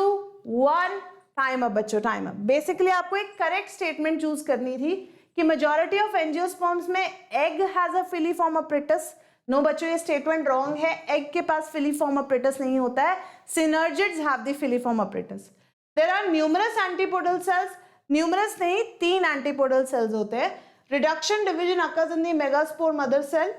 1। Time up बच्चों, time up. Basically आपको एक करेक्ट स्टेटमेंट चूज करनी थी कि मेजॉरिटी ऑफ एंजियोस्पर्म्स में egg has a filiform apparatus. No बच्चों, ये स्टेटमेंट रॉन्ग है। एग के पास फिलीफॉर्म अपरेटस नहीं होता है, synergids have the filiform apparatus. There are numerous antipodal cells, numerous नहीं 3 एंटीपोडल सेल्स होते हैं। Reduction division occurs in the megaspore mother cell.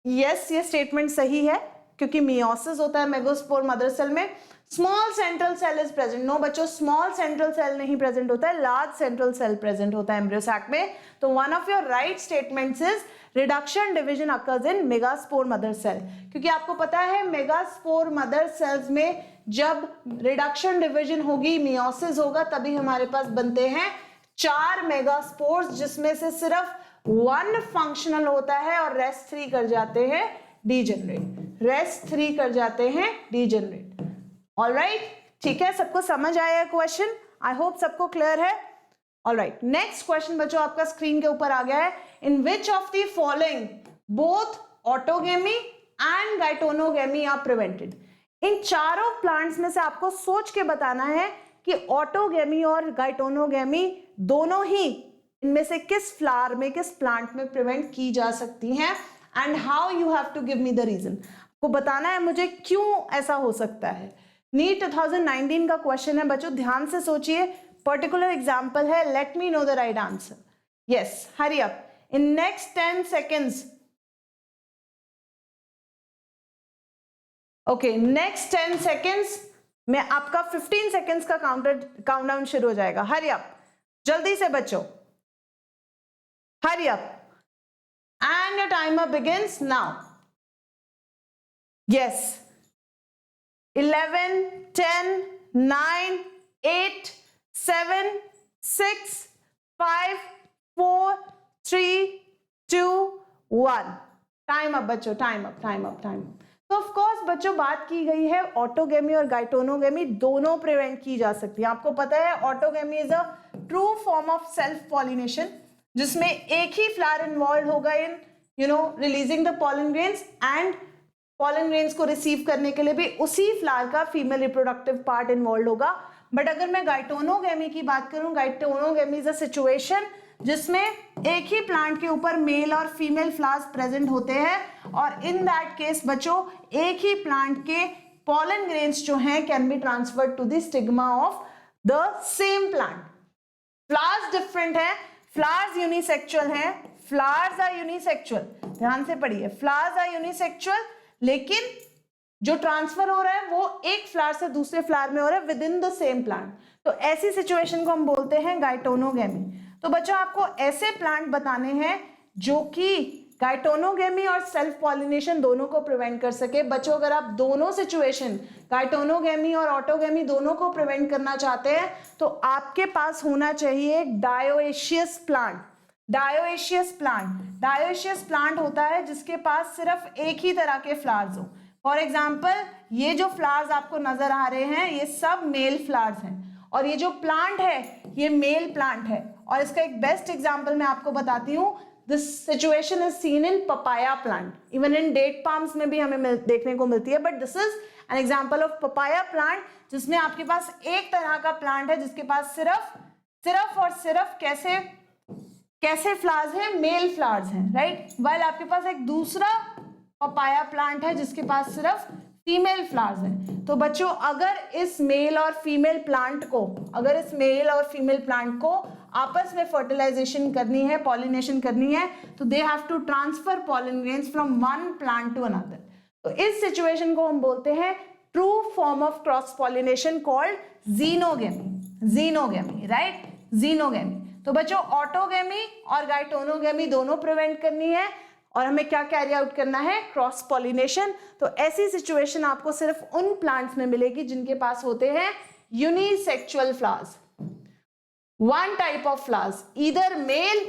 Yes, ये स्टेटमेंट सही है क्योंकि मियोसिस होता है मेगास्पोर मदर सेल में। Small central cell is present. No बच्चों, स्मॉल सेंट्रल सेल नहीं प्रेजेंट होता है, लार्ज सेंट्रल सेल प्रेजेंट होता है एम्ब्रियो सैक में। तो one of your right statements is reduction division occurs in megaspore mother cell, क्योंकि आपको पता है मेगास्पोर मदर सेल्स में जब रिडक्शन डिवीजन होगी, मियोसिस होगा, तभी हमारे पास बनते हैं 4 मेगास्पोर्स, जिसमें से सिर्फ 1 फंक्शनल होता है और रेस्ट 3 कर जाते हैं डीजेनरेट, रेस्ट 3 कर जाते हैं डीजेनरेट। ऑलराइट, ठीक है, सबको समझ आया है क्वेश्चन? आई होप सबको क्लियर है। ऑलराइट, नेक्स्ट क्वेश्चन बच्चों आपका स्क्रीन के ऊपर आ गया है। In which of the following both autogamy and geitonogamy are prevented? इन चारों प्लांट्स में से आपको सोच के बताना है कि ऑटोगेमी और गाइटोनोगेमी दोनों ही इनमें से किस फ्लावर में, किस प्लांट में प्रिवेंट की जा सकती हैं, and how you have to give me the reason. आपको बताना है मुझे क्यों ऐसा हो सकता है। नीट 2019 का क्वेश्चन है बच्चों, ध्यान से सोचिए, पर्टिकुलर एग्जांपल है, let me know the right answer. Yes, hurry up in next 10 seconds. Okay, next 10 seconds में आपका 15 सेकेंड्स का काउंटडाउन शुरू हो जाएगा। हरी अप, जल्दी से बच्चों, hurry up, and your timer begins now. Yes, 11, 10, 9, 8, 7, 6, 5, 4, 3, 2, 1. Time up बच्चों, time up, time up, time up. तो ऑफ कोर्स बच्चों बात की गई है ऑटोगेमी और गाइटोनोगेमी दोनों प्रिवेंट की जा सकती है। आपको पता है autogamy is a true form of self pollination, जिसमें एक ही फ्लावर इन्वॉल्व होगा इन releasing the pollen grains, and pollen grains को रिसीव करने के लिए भी उसी फ्लावर का फीमेल रिप्रोडक्टिव पार्ट इन्वॉल्व होगा। बट अगर मैं गाइटोनोगेमी की बात करूं, गाइटोनोगेमी इज अ सिचुएशन जिसमें एक ही प्लांट के ऊपर मेल और फीमेल फ्लावर्स प्रेजेंट होते हैं, और इन दैट केस बच्चों एक ही प्लांट के पॉलन ग्रेन्स जो हैं can be transferred to the stigma of the same plant. Flowers different है, फ्लावर्स यूनिसेक्सुअल हैं, फ्लावर्स आर यूनिसेक्सुअल, ध्यान से पढ़िए, फ्लावर्स आर यूनिसेक्सुअल, लेकिन जो ट्रांसफर हो रहा है वो एक फ्लावर से दूसरे फ्लावर में हो रहा है with in the same plant. तो ऐसी सिचुएशन को हम बोलते हैं गाइटोनोगेमी। तो बच्चों आपको ऐसे प्लांट बताने हैं जो कि गाइटोनोगेमी और सेल्फ पॉलिनेशन दोनों को प्रिवेंट कर सके। बच्चों अगर आप दोनों सिचुएशन, गाइटोनोगेमी और ऑटोगेमी दोनों को प्रिवेंट करना चाहते हैं, तो आपके पास होना चाहिए एक डायोएशियस प्लांट। डायोएशियस प्लांट, डायोएशियस प्लांट होता है जिसके पास सिर्फ एक ही तरह के फ्लावर्स हो। फॉर एग्जाम्पल ये जो फ्लावर्स आपको नजर आ रहे हैं ये सब मेल फ्लावर्स हैं, और ये जो प्लांट है ये मेल प्लांट है। और इसका एक बेस्ट एग्जाम्पल मैं आपको बताती हूँ। This situation is seen in papaya plant, even in date palms में भी हमें देखने को मिलती है, but this is an example of papaya plant, जिसमें आपके पास एक तरह का प्लांट है जिसके पास सिर्फ और सिर्फ कैसे फ्लावर्स हैं, मेल फ्लावर्स हैं, राइट। वाइल आपके पास एक दूसरा पपाया प्लांट है जिसके पास सिर्फ फीमेल फ्लावर्स हैं। तो बच्चों अगर इस मेल और फीमेल प्लांट को आपस में फर्टिलाइजेशन करनी है, पॉलिनेशन करनी है, तो they have to transfer pollen grains from one plant to another. तो इस सिचुएशन को हम बोलते हैं true form of cross pollination called xenogamy, right, xenogamy. तो बच्चों ऑटोगेमी और गाइटोनोगेमी दोनों प्रिवेंट करनी है, और हमें क्या कैरी आउट करना है, क्रॉस पॉलिनेशन। तो ऐसी सिचुएशन आपको सिर्फ उन प्लांट्स में मिलेगी जिनके पास होते हैं unisexual flowers, one type of flowers, either male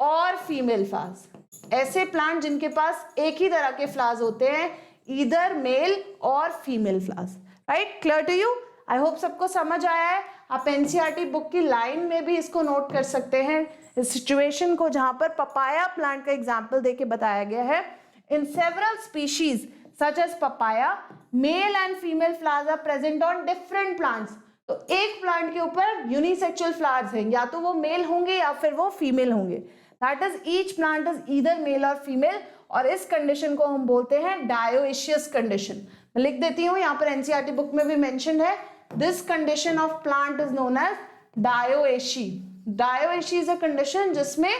और फीमेल फ्लावर्स। ऐसे प्लांट जिनके पास एक ही तरह के फ्लावर्स होते हैं, ईदर मेल और female flowers, right. Clear to you? I hope सबको समझ आया है। आप एनसीईआरटी बुक की लाइन में भी इसको नोट कर सकते हैं, इस सिचुएशन को, जहां पर पपाया प्लांट का एग्जाम्पल देके बताया गया है। In several species such as papaya, male and female flowers are present on different plants. तो एक प्लांट के ऊपर यूनिसेक्सुअल फ्लावर्स हैं, या तो वो मेल होंगे या फिर वो फीमेल होंगे। That is each plant is either male और फीमेल, और इस कंडीशन को हम बोलते हैं डायोएशियस कंडीशन। मैं लिख देती हूँ, यहाँ पर एनसीईआरटी बुक में भी मेंशन्ड है। This condition of plant is known as dioecy. Dioecy is a condition जिसमें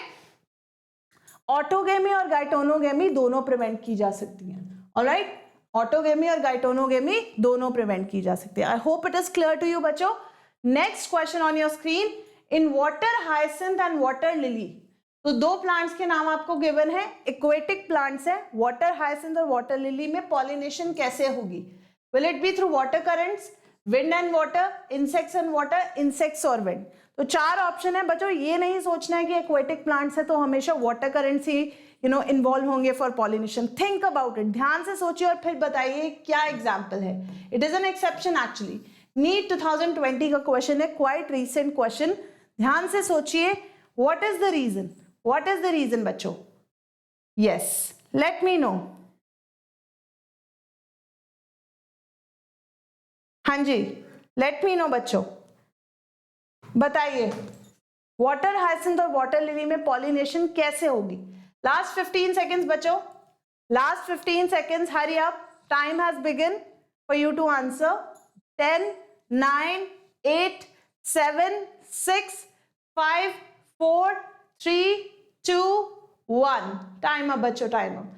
ऑटोगेमी और गाइटोनोगेमी दोनों प्रिवेंट की जा सकती हैं। ऑलराइट, ऑटोगेमी और गाइटोनोगेमी दोनों प्रिवेंट की जा सकती है। I hope it is clear to you बच्चों। Next question on your screen, in water hyacinth and water lily, तो दो प्लांट्स के नाम आपको गिवन है, एक्वेटिक प्लांट्स है, वाटर हाइसिंथ और वाटर लिली में पॉलिनेशन कैसे होगी? Will it be through water currents, wind and water, insects and water, insects और विंड? तो चार ऑप्शन है बच्चों, ये नहीं सोचना है कि एक्वेटिक प्लांट्स है तो हमेशा वाटर करंट्स ही इन्वॉल्व होंगे for pollination. Think about it, ध्यान से सोचिए और फिर बताइए क्या एग्जाम्पल है। It is an exception actually, NEET 2020 का क्वेश्चन है, क्वाइट रीसेंट क्वेश्चन। ध्यान से सोचिए, what is the reason, what is the reason बच्चों? Yes, let me know. हाँ जी, लेट मी नो बच्चों, बताइए वाटर हाइसिंथ और वाटर लिली में पॉलिनेशन कैसे होगी? लास्ट 15 seconds बच्चों, last 15 seconds, hurry up, time has begun for you to answer. 10, 9, 8, 7, 6, 5, 4, 3, 2, 1, time up बच्चों, टाइम अप।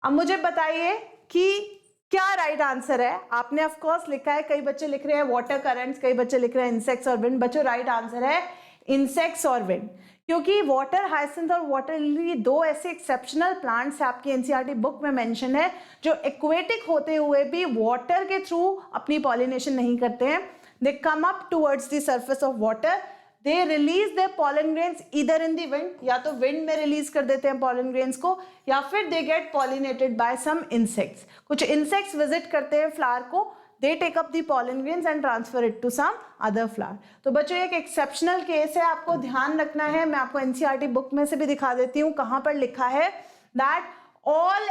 अब मुझे बताइए कि क्या राइट आंसर है? आपने ऑफ कोर्स लिखा है, कई बच्चे लिख रहे हैं वाटर करंट्स, कई बच्चे लिख रहे हैं इंसेक्ट्स और विंड। बच्चों राइट आंसर है इंसेक्ट्स और विंड, क्योंकि वाटर हाइसिंथ और वाटर लिली दो ऐसे एक्सेप्शनल प्लांट्स है, आपकी एनसीईआरटी बुक में मेंशन है, जो एक्वेटिक होते हुए भी वाटर के थ्रू अपनी पॉलिनेशन नहीं करते हैं। They come up towards the surface of water, they release their pollen grains either in the wind, या तो विंड में रिलीज कर देते हैं पॉलन ग्रेन्स को, या फिर they get pollinated by some insects. कुछ इंसेक्ट्स विजिट करते हैं फ्लावर को, they take up the pollen grains and transfer it to some other flower. तो बच्चों एक एक्सेप्शनल केस है, आपको ध्यान रखना है। मैं आपको एनसीईआरटी बुक में से भी दिखा देती हूँ, कहाँ पर लिखा है that all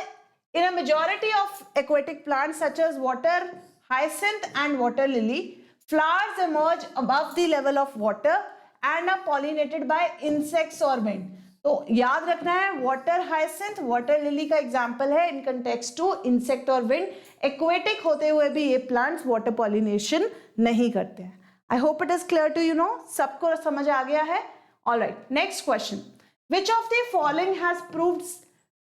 in a majority of aquatic plants such as water hyacinth and water lily, flowers emerge above the level of water and are pollinated by insects or wind. तो याद रखना है, वाटर हाइसिंथ वाटर लिली का example है in context to insect और wind. Aquatic होते हुए भी ये प्लांट्स वाटर पॉलिनेशन नहीं करते हैं। I hope it is clear to you no, सबको समझ आ गया है? Alright, next question, which of the following has proved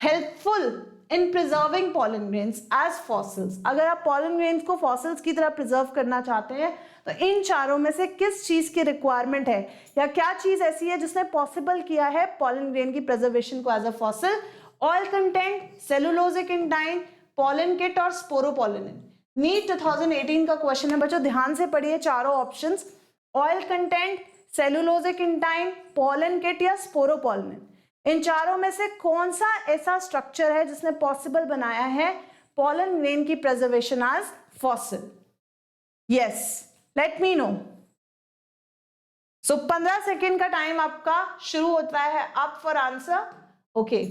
helpful in preserving pollen grains as fossils? अगर आप पॉलन ग्रेन्स को फॉसिल्स की तरह प्रिजर्व करना चाहते हैं तो इन चारों में से किस चीज की रिक्वायरमेंट है, या क्या चीज ऐसी है जिसने पॉसिबल किया है पॉलन ग्रेन की प्रिजर्वेशन को as a fossil? Oil content, cellulosic intine, pollen kit और स्पोरोपोलिन। नीट 2018 का क्वेश्चन है बच्चों, ध्यान से पढ़िए चारों options, oil content, cellulosic intine, pollen kit या स्पोरोपोलिन। इन चारों में से कौन सा ऐसा स्ट्रक्चर है जिसने पॉसिबल बनाया है पॉलन ग्रेन की preservation as fossil? Yes, let me know. So 15 second का टाइम आपका शुरू होता है up for answer. Okay,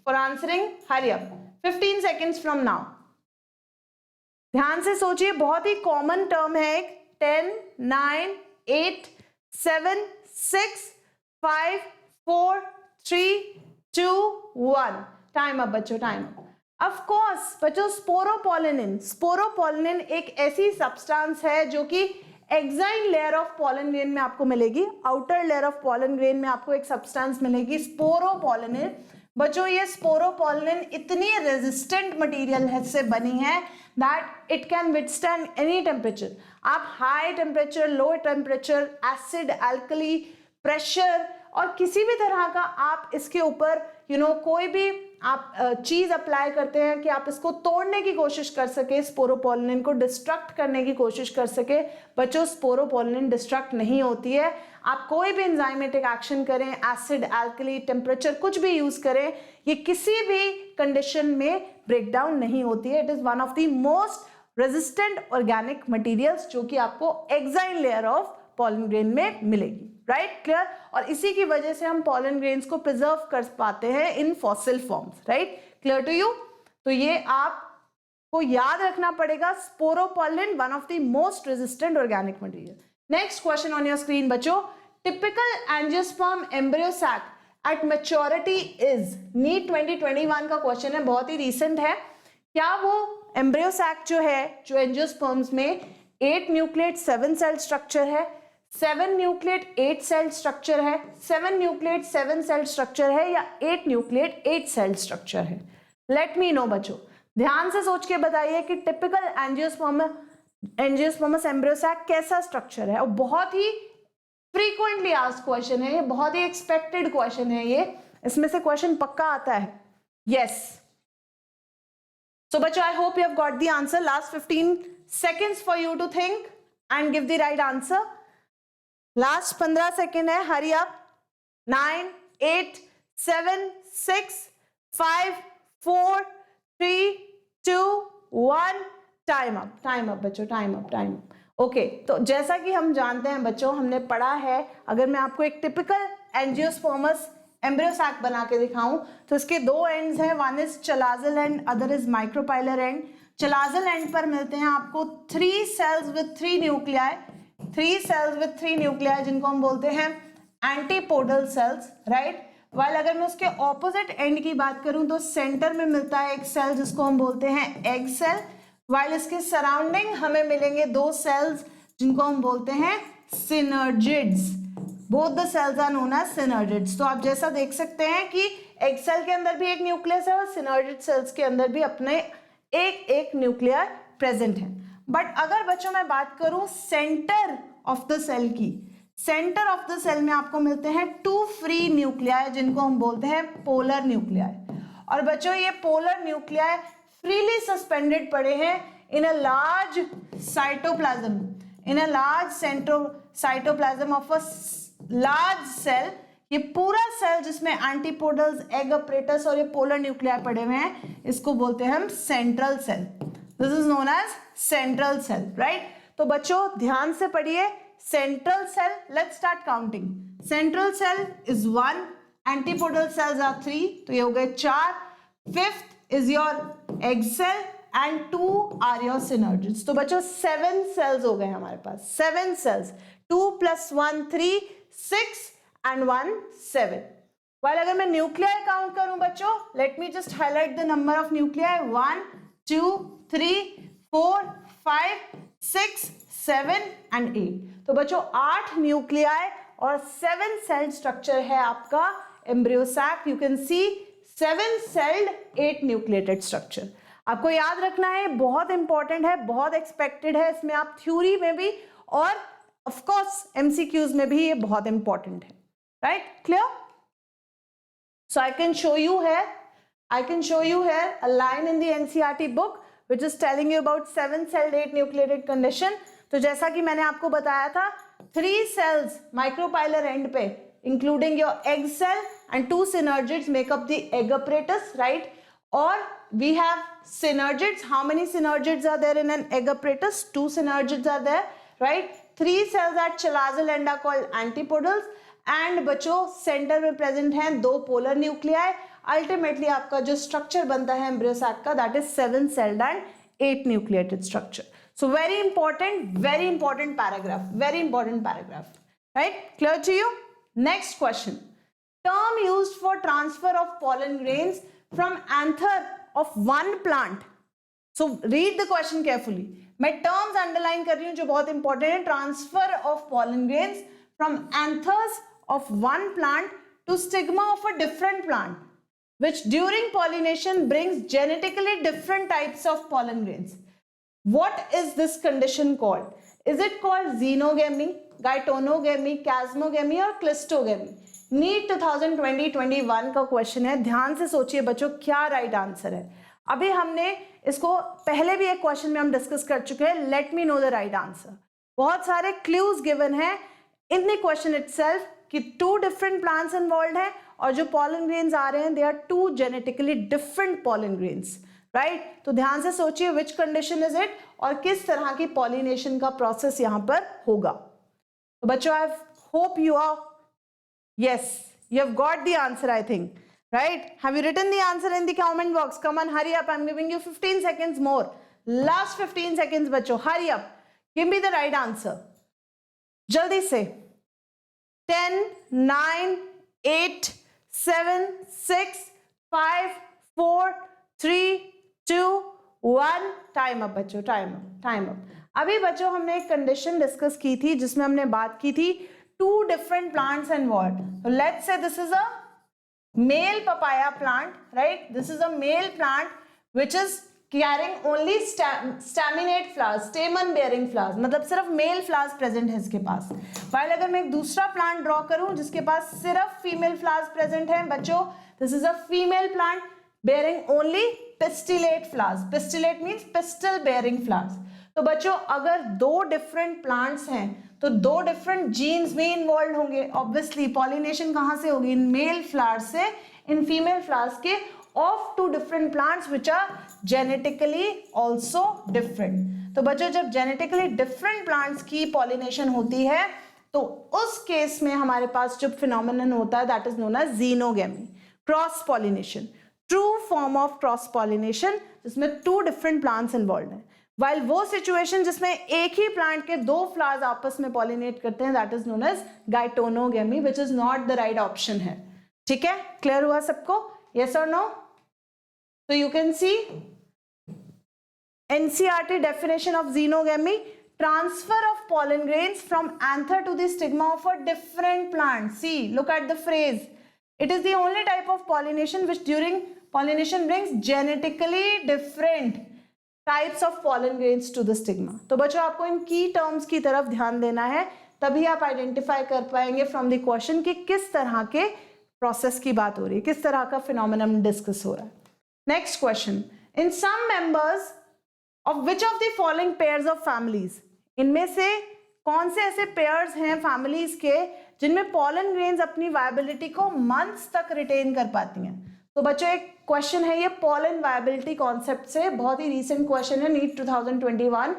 for answering hurry up, 15 seconds from now. ध्यान से सोचिए, बहुत ही कॉमन टर्म है एक। 10, 9, 8, 7, 6, 5, 4, 3, 2, 1, टाइम अप बच्चों, टाइम अप। ऑफ कोर्स बच्चों, स्पोरोपोलिन, स्पोरोपोलिन एक ऐसी सब्सटेंस है जो कि exine layer of pollen grain में आपको मिलेगी, outer layer of pollen grain में आपको एक सब्सटेंस मिलेगी स्पोरोपोलिन। बच्चों ये स्पोरोपोलिन इतनी रेजिस्टेंट मटेरियल से बनी है that it can withstand any temperature. आप high temperature, low temperature, acid, alkali, pressure और किसी भी तरह का आप इसके ऊपर कोई भी आप चीज अप्लाई करते हैं कि आप इसको तोड़ने की कोशिश कर सके, स्पोरोपोलिन को डिस्ट्रक्ट करने की कोशिश कर सके। बच्चों स्पोरोपोलिन डिस्ट्रक्ट नहीं होती है। आप कोई भी एंजाइमेटिक एक्शन करें, एसिड, एल्कली, टेम्परेचर कुछ भी यूज करें, ये किसी भी कंडीशन में ब्रेक डाउन नहीं होती है। It is one of the most resistant organic materials जो कि आपको exine layer of pollen grain में मिलेगी। Right, clear? और इसी की वजह से हम पॉलन ग्रेन्स को प्रिजर्व कर पाते हैं in fossil forms. Right, clear to you? तो ये आपको याद रखना पड़ेगा, sporopollenin one of the most resistant organic material. Next question on your screen बच्चों, typical angiosperm embryo sac at maturity is? NEET 2021 का क्वेश्चन है, बहुत ही रिसेंट है। क्या वो एम्ब्रियो सैक जो है, जो एंजियोस्पर्म्स में 8 न्यूक्लिएट 7 सेल स्ट्रक्चर है, 7 न्यूक्लिएट 8 सेल स्ट्रक्चर है, 7 न्यूक्लिएट 7 सेल स्ट्रक्चर है, या 8 न्यूक्लिएट 8 सेल स्ट्रक्चर है? लेट मी नो बच्चों, ध्यान से सोच के बताइए कि टिपिकल एंजियोस्पर्मस एम्ब्रियो सैक कैसा स्ट्रक्चर है, और बहुत ही फ्रीक्वेंटली आस्क्ड क्वेश्चन है ये, बहुत ही एक्सपेक्टेड क्वेश्चन है ये, इसमें से क्वेश्चन पक्का आता है. यस. So बच्चों, I hope you have got the answer. Last 15 seconds for you to think and give the right answer. Last 15 second है. Hurry up. 9, 8, 7, 6, 5, 4, 3, 2, 1. Time up. Time up बच्चों. Time up. Time up. Okay, तो जैसा कि हम जानते हैं बच्चों, हमने पढ़ा है, अगर मैं आपको एक टिपिकल एंजियोस्पर्मस एम्ब्रियो सैक बना के दिखाऊं तो इसके दो एंड्स हैं, one is chalazal end, other is micropylar end. Chalazal end पर मिलते हैं आपको 3 cells with 3 nuclei, 3 cells with 3 nuclei जिनको हम बोलते हैं एंटीपोडल सेल्स, राइट. वाइल अगर मैं उसके ऑपोजिट एंड की बात करूं तो सेंटर में मिलता है एक सेल जिसको हम बोलते हैं एग सेल, वाइल इसके सराउंडिंग हमें मिलेंगे 2 सेल्स जिनको हम बोलते हैं synergids. Both the cells are known as synergids. तो आप जैसा देख सकते हैं कि एग सेल के अंदर भी एक न्यूक्लियस है और सिनर्जिड सेल्स के अंदर भी अपने एक न्यूक्लियर प्रेजेंट है. बट अगर बच्चों मैं बात करूं सेंटर ऑफ द सेल की, सेंटर ऑफ द सेल में आपको मिलते हैं 2 फ्री न्यूक्लियाई जिनको हम बोलते हैं पोलर न्यूक्लियाई. और बच्चों ये पोलर न्यूक्लियाई फ्रीली सस्पेंडेड पड़े हैं in a large cytoplasm, in a large cytoplasm of a large cell. ये पूरा सेल जिसमें एंटीपोडल्स, एग अपरेटस और ये पोलर न्यूक्लियाई पड़े हुए हैं, इसको बोलते हैं हम central cell. This is known as central cell, right. तो बच्चों ध्यान से पढ़िए, central cell, let's start counting. Central cell is 1, antipodal cells are 3, तो ये हो गए 4. 5th is your egg cell and 2 are your synergids. तो बच्चों 7 सेल्स हो गए हमारे पास, 7 सेल्स. 2 + 1 3, 6 and 1 7. While अगर मैं न्यूक्लियाई काउंट करूं बच्चों, let me just highlight the number of nuclei. 1, 2, 3, 4, 5, 6, 7 and 8. तो बच्चों 8 न्यूक्लियाई और 7 सेल स्ट्रक्चर है आपका embryo sac. You can see 7 celled 8 nucleated structure. आपको याद रखना है, बहुत इंपॉर्टेंट है, बहुत एक्सपेक्टेड है. इसमें आप थ्योरी में भी और ऑफ कोर्स एमसीक्यूज में भी ये बहुत इंपॉर्टेंट है, right. Clear. So I can show you here a line in the NCERT book which is telling you about 7 celled 8 nucleated condition. तो जैसा कि मैंने आपको बताया था, 3 cells micropylar end पे including your egg cell and 2 synergids make up the egg apparatus, right? Or we have synergids. How many synergids are there in an egg apparatus? 2 synergids are there, right? 3 cells at chalazal end are called antipodals. And बच्चों centre में present हैं 2 polar nuclei. Ultimately आपका जो structure बनता है embryo sac का, that is 7 celled and 8 nucleated structure. So very important paragraph, right. Clear to you. Next question. Term used for transfer of pollen grains from anther of one plant. So read the question carefully. मैं terms underline कर रही हूं जो बहुत important है. Transfer of pollen grains from anthers of one plant to stigma of a different plant, which during pollination brings genetically different types of pollen grains. What is this condition called? Is it called xenogamy, geitonogamy, chasmogamy or clistogamy? NEET 2020-21 का question है. ध्यान से सोचिए बच्चों क्या right answer है. अभी हमने इसको पहले भी एक क्वेश्चन में हम डिस्कस कर चुके हैं. Late me know the right answer. बहुत सारे क्लूज गिवन है इन द क्वेश्चन इटसेल्फ कि 2 डिफरेंट प्लांट्स इन्वॉल्व हैं और जो pollen grains आ रहे हैं they are 2 genetically different pollen grains, right. तो ध्यान से सोचिए विच कंडीशन इज इट और किस तरह की पॉलिनेशन का प्रोसेस यहां पर होगा. तो बच्चों I hope you are, yes, you have got the answer, I think, right? Have you written the answer in the comment box? Come on, hurry up. I'm giving you 15 seconds more. Last 15 seconds, बच्चों. Hurry up. Give me the right answer. जल्दी से. 10, 9, 8, 7, 6, 5, 4, 3, 2, 1. Time up, बच्चों. Time up. अभी बच्चों हमने एक condition discuss की थी जिसमें हमने बात की थी 2 different plants involved. So let's say this is a male papaya plant, right? This is a male plant which is carrying only staminate flowers, स्टेमन bearing flowers, मतलब सिर्फ मेल फ्लावर्स प्रेजेंट है इसके पास। वाइल अगर मैं एक दूसरा प्लांट ड्रॉ करूं जिसके पास सिर्फ फीमेल फ्लावर्स प्रेजेंट है बच्चों, this is a female plant bearing only pistillate flowers, pistillate means pistil bearing flowers. तो बच्चों अगर दो डिफरेंट प्लांट्स हैं तो दो डिफरेंट जीन्स भी इन्वॉल्व होंगे, ऑब्वियसली पॉलिनेशन कहां से होगी, इन मेल फ्लावर्स से इन फीमेल फ्लावर्स के, of two different plants which are genetically also different. तो बच्चों जब जेनेटिकली डिफरेंट प्लांट्स की पॉलिनेशन होती है तो उस केस में हमारे पास जो फिनोमेनन होता है that is known as xenogamy, cross pollination, true form of cross pollination जिसमें टू डिफरेंट प्लांट्स इन्वॉल्व हैं। वाइल वो सिचुएशन जिसमें एक ही प्लांट के दो फ्लावर्स आपस में पॉलिनेट करते हैं that is known as geitonogamy which is not the right option है। ठीक है, क्लियर हुआ सबको, यस और no? So you can see NCERT definition of xenogamy, transfer of pollen grains from anther to the stigma of a different plant. See, look at the phrase. It is the only type of pollination which during pollination brings genetically different types of pollen grains to the stigma. तो बच्चों आपको इन की terms की तरफ ध्यान देना है, तभी आप आइडेंटिफाई कर पाएंगे फ्रॉम द क्वेश्चन कि किस तरह के प्रोसेस की बात हो रही है, किस तरह का फिनोमेनन डिस्कस हो रहा है। Next question. In some members of which of the following pairs of families, इनमें से कौन से ऐसे पेयर्स हैं फैमिलीज के जिनमें पॉलन ग्रेन्स अपनी वायबिलिटी को मंथ्स तक रिटेन कर पाती हैं? तो बच्चों एक क्वेश्चन है ये पॉलन वायबिलिटी कॉन्सेप्ट से, बहुत ही रीसेंट क्वेश्चन है, नीट 2021।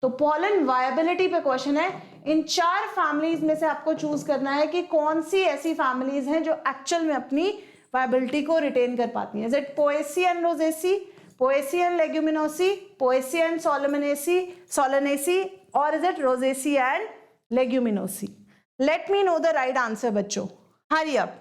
तो पॉलन वायबिलिटी पे क्वेश्चन है, इन चार फैमिलीज में से आपको चूज करना है कि कौन सी ऐसी फैमिलीज हैं जो एक्चुअल में अपनी वायबिलिटी को रिटेन कर पाती हैं। Is it Poaceae and Rosaceae, Poaceae and Leguminosae, Poaceae and Solanaceae, और is it Rosaceae and Leguminosae? Let me know the right answer बच्चों, हरी अप,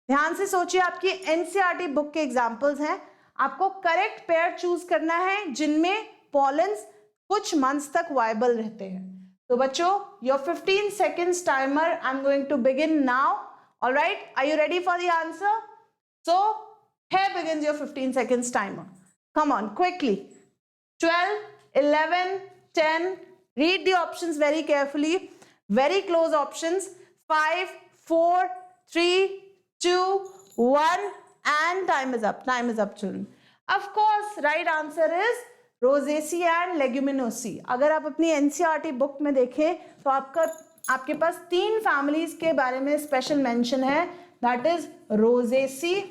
ध्यान से सोचिए। आपकी एनसीईआरटी बुक के एग्जांपल्स हैं, आपको करेक्ट पेयर चूज करना है जिनमें पॉलेंस कुछ मंथ्स तक वायबल रहते हैं। तो बच्चों your 15 seconds timer I am going to begin now. Alright, are you ready for the answer? So here begins your 15 seconds timer. Come on, quickly. 12, 11, 10. Read the options very carefully. Very close options. 5, 4, 3, 2, 1. And time is up. Time is up, children. Of course, right answer is Rosaceae and Leguminosae. अगर आप अपनी NCERT book में देखें तो आपके पास तीन families के बारे में स्पेशल मेंशन है, that is Rosaceae,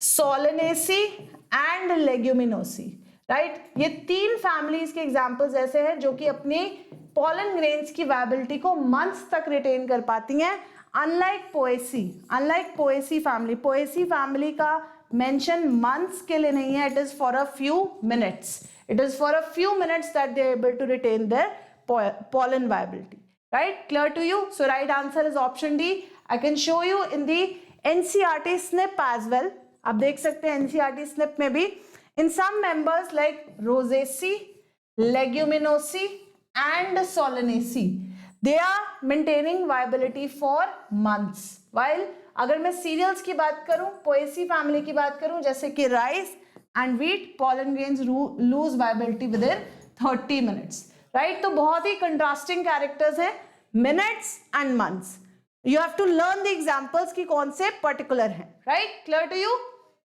Solanaceae and Leguminosae, right? ये तीन फैमिलीज के एग्जांपल्स ऐसे हैं जो कि अपनी पॉलन ग्रेन्स की वायबिलिटी को मंथ्स तक रिटेन कर पाती हैं, unlike Poaceae family. Poaceae family का मेंशन मंथ्स के लिए नहीं है, it is for a few minutes, it is for a few minutes that they are able to retain their pollen viability. Right, clear to you? So right answer is option D. I can show you in the NCERT snip as well. आप देख सकते हैं NCERT snip में भी, in some members like Rosaceae, Leguminosae and Solanaceae, they are maintaining viability for months. While अगर मैं cereals की बात करूं, Poaceae family की बात करूं, जैसे कि rice and wheat, pollen grains lose viability within 30 minutes. Right, तो बहुत ही कंट्रास्टिंग कैरेक्टर्स हैं, minutes and months. You have to learn the examples की कौन से पर्टिकुलर हैं, right? Clear to you?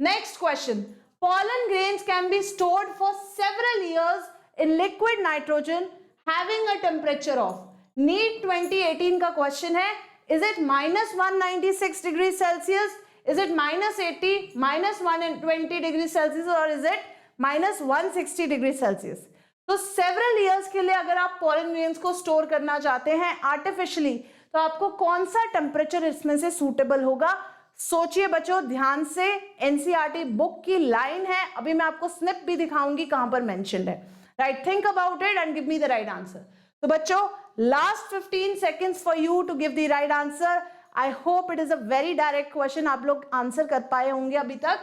Next question, pollen grains can be stored for several years in liquid nitrogen having a temperature of, NEET 2018 का question है, is it -196 degree Celsius, is it -80, -120 degree Celsius, और is it -160 degree Celsius? तो several years के लिए अगर आप pollen grains को store करना चाहते हैं आर्टिफिशियली, तो आपको कौन सा टेम्परेचर इसमें से सूटेबल होगा? सोचिए बच्चों ध्यान से, एनसीईआरटी बुक की लाइन है, अभी मैं आपको स्निप भी दिखाऊंगी कहां पर मेंशन्ड है, right? Think about it and give me the right answer. तो बच्चों last 15 seconds for you to give the right answer. I hope it is a very direct question, आप लोग आंसर कर पाए होंगे अभी तक।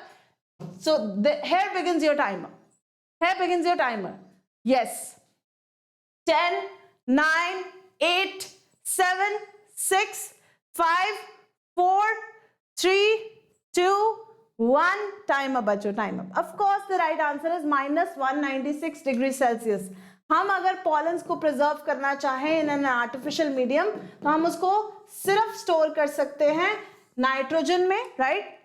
So here begins your timer. Here begins your timer. Yes. 10, 9, 8, 7, 6, 5, 4, 3, 2, 1 time up बच्चों, time up. Of course the right answer is -196 degree Celsius. हम अगर पॉलन्स को प्रिजर्व करना चाहें इन एन आर्टिफिशियल मीडियम तो हम उसको सिर्फ स्टोर कर सकते हैं नाइट्रोजन में, राइट,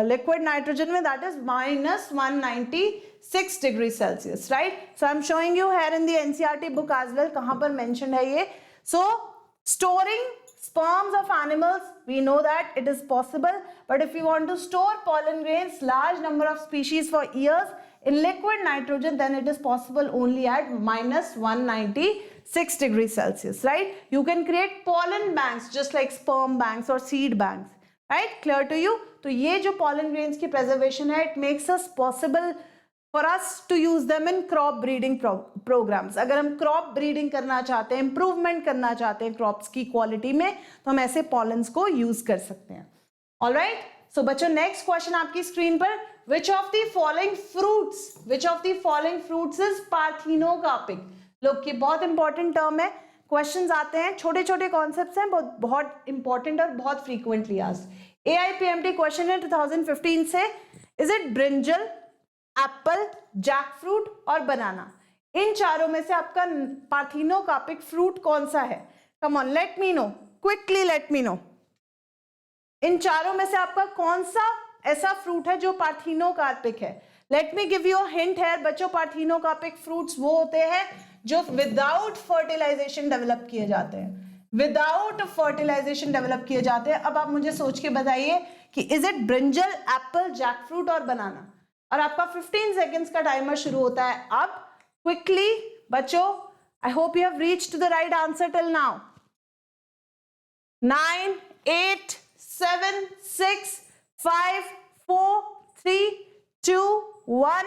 लिक्विड नाइट्रोजन में, that is -196 degree Celsius, right. So I am showing you here in the NCERT book as well, कहां पर मेंशन्ड है ये। सो storing sperms of animals, we know that it is possible, but if you want to store pollen grains, large number of species for years in liquid nitrogen, then it is possible only at -196 degrees Celsius, right? You can create pollen banks just like sperm banks or seed banks, right? Clear to you? तो ये जो pollen grains की preservation है, it makes us possible for us to use them in crop breeding programs. अगर हम crop breeding करना चाहते हैं, improvement करना चाहते हैं crops की quality में, तो हम ऐसे pollens को use कर सकते हैं। All right? So बच्चों, next question आपकी screen पर, which of the following fruits is parthenocarpic? लोग की बहुत important term है, questions आते हैं, छोटे छोटे concepts हैं, बहुत important और बहुत frequently asked। AIPMT question है 2015 से, is it brinjal, Apple, jackfruit और बनाना? इन चारों में से आपका पार्थेनोकार्पिक फ्रूट कौन सा है? Come on, let me know, quickly let me know. इन चारों में से आपका कौन सा ऐसा फ्रूट है जो पार्थेनोकार्पिक है? Let me give you a hint here बच्चों, पार्थेनोकार्पिक फ्रूट्स वो होते हैं जो विदाउट फर्टिलाइजेशन डेवलप किए जाते हैं, विदाउट फर्टिलाइजेशन डेवलप किए जाते हैं। अब आप मुझे सोच के बताइए कि is it brinjal, Apple, jackfruit और बनाना? और आपका 15 सेकेंड्स का टाइमर शुरू होता है अब। क्विकली बच्चों, I hope you have reached the right answer till now. 9, 8, 7, 6, 5, 4, 3, 2, 1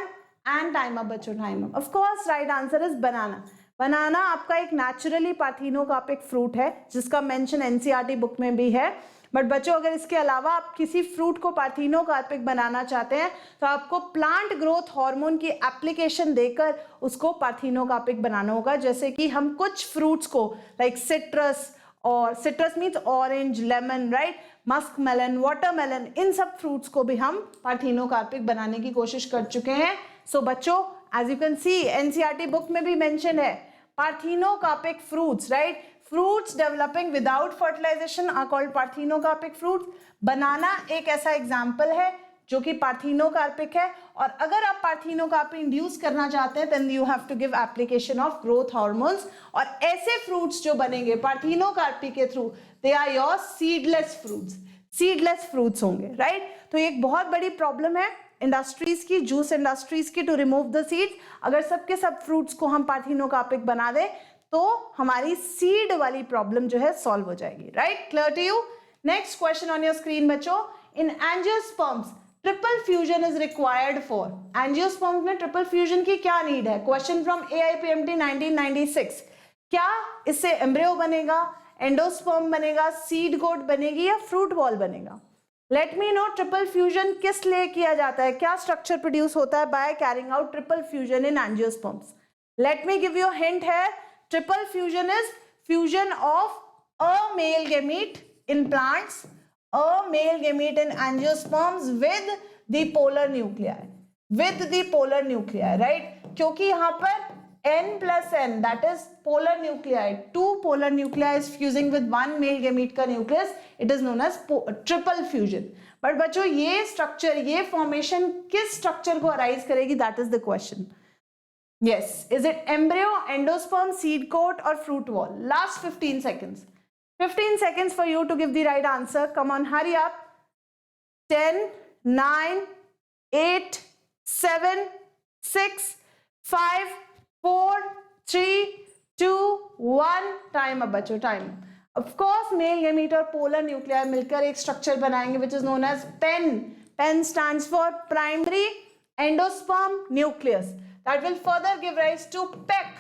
and time up बच्चों, time up. Of course right answer is banana. Banana आपका एक नेचुरली पार्थेनोकार्पिक फ्रूट है जिसका मेंशन एनसीईआरटी बुक में भी है। बट बच्चों, अगर इसके अलावा आप किसी फ्रूट को पार्थेनोकार्पिक बनाना चाहते हैं तो आपको प्लांट ग्रोथ हार्मोन की एप्लीकेशन देकर उसको पार्थेनोकार्पिक बनाना होगा। जैसे कि हम कुछ फ्रूट्स को लाइक सिट्रस, और citrus means orange, lemon, right, musk melon, watermelon, इन सब फ्रूट्स को भी हम पार्थेनोकार्पिक बनाने की कोशिश कर चुके हैं। सो बच्चों, as you can see NCERT book में भी मेंशन है parthenocarpic fruits, right. Fruits developing without fertilization are called parthenocarpic fruits. Banana एक ऐसा एग्जाम्पल है जो कि पार्थेनोकार्पिक है, और अगर आप पार्थेनोकार्पी इंड्यूस करना चाहते हैं then you have to give application of growth hormones, और ऐसे fruits जो बनेंगे पार्थेनोकार्पी के through they are your seedless fruits, seedless fruits होंगे, राइट। तो एक बहुत बड़ी प्रॉब्लम है इंडस्ट्रीज की, जूस इंडस्ट्रीज की, टू रिमूव द सीड्स। अगर सबके सब फ्रूट्स को हम पार्थेनोकार्पिक बना दें तो हमारी सीड वाली प्रॉब्लम जो है सॉल्व हो जाएगी, right. Clear to you? Next question on your screen बच्चों, in angiosperms triple fusion is required for. Angiosperms में ट्रिपल फ्यूजन की क्या नीड है? Question from AIPMT 1996। क्या इससे एम्ब्रियो बनेगा, एंडोस्पर्म बनेगा, सीड गोट बनेगी या फ्रूट बॉल बनेगा? Late me no, triple fusion किस लिए किया जाता है, क्या स्ट्रक्चर प्रोड्यूस होता है by carrying out triple fusion in angiosperms? Let me give you a hint है, triple fusion is fusion of a male gamete in plants, a male gamete in angiosperms with the polar nuclei, with the polar nuclei, right? क्योंकि यहाँ पर n plus n, that is polar nuclei, two polar nuclei is fusing with one male gamete का nucleus, it is known as triple fusion. But बच्चों, ये structure, ये formation किस structure को arise करेगी? That is the question. Yes, is it embryo, endosperm, seed coat or fruit wall? Last 15 seconds. 15 seconds for you to give the right answer. Come on, hurry up. 10, 9, 8, 7, 6, 5, 4, 3, 2, 1. Time up बच्चों, time. Of course, male gamete और polar nuclei मिलकर एक structure बनाएंगे which is known as PEN. PEN stands for primary endosperm nucleus. That will further give rise to PEC.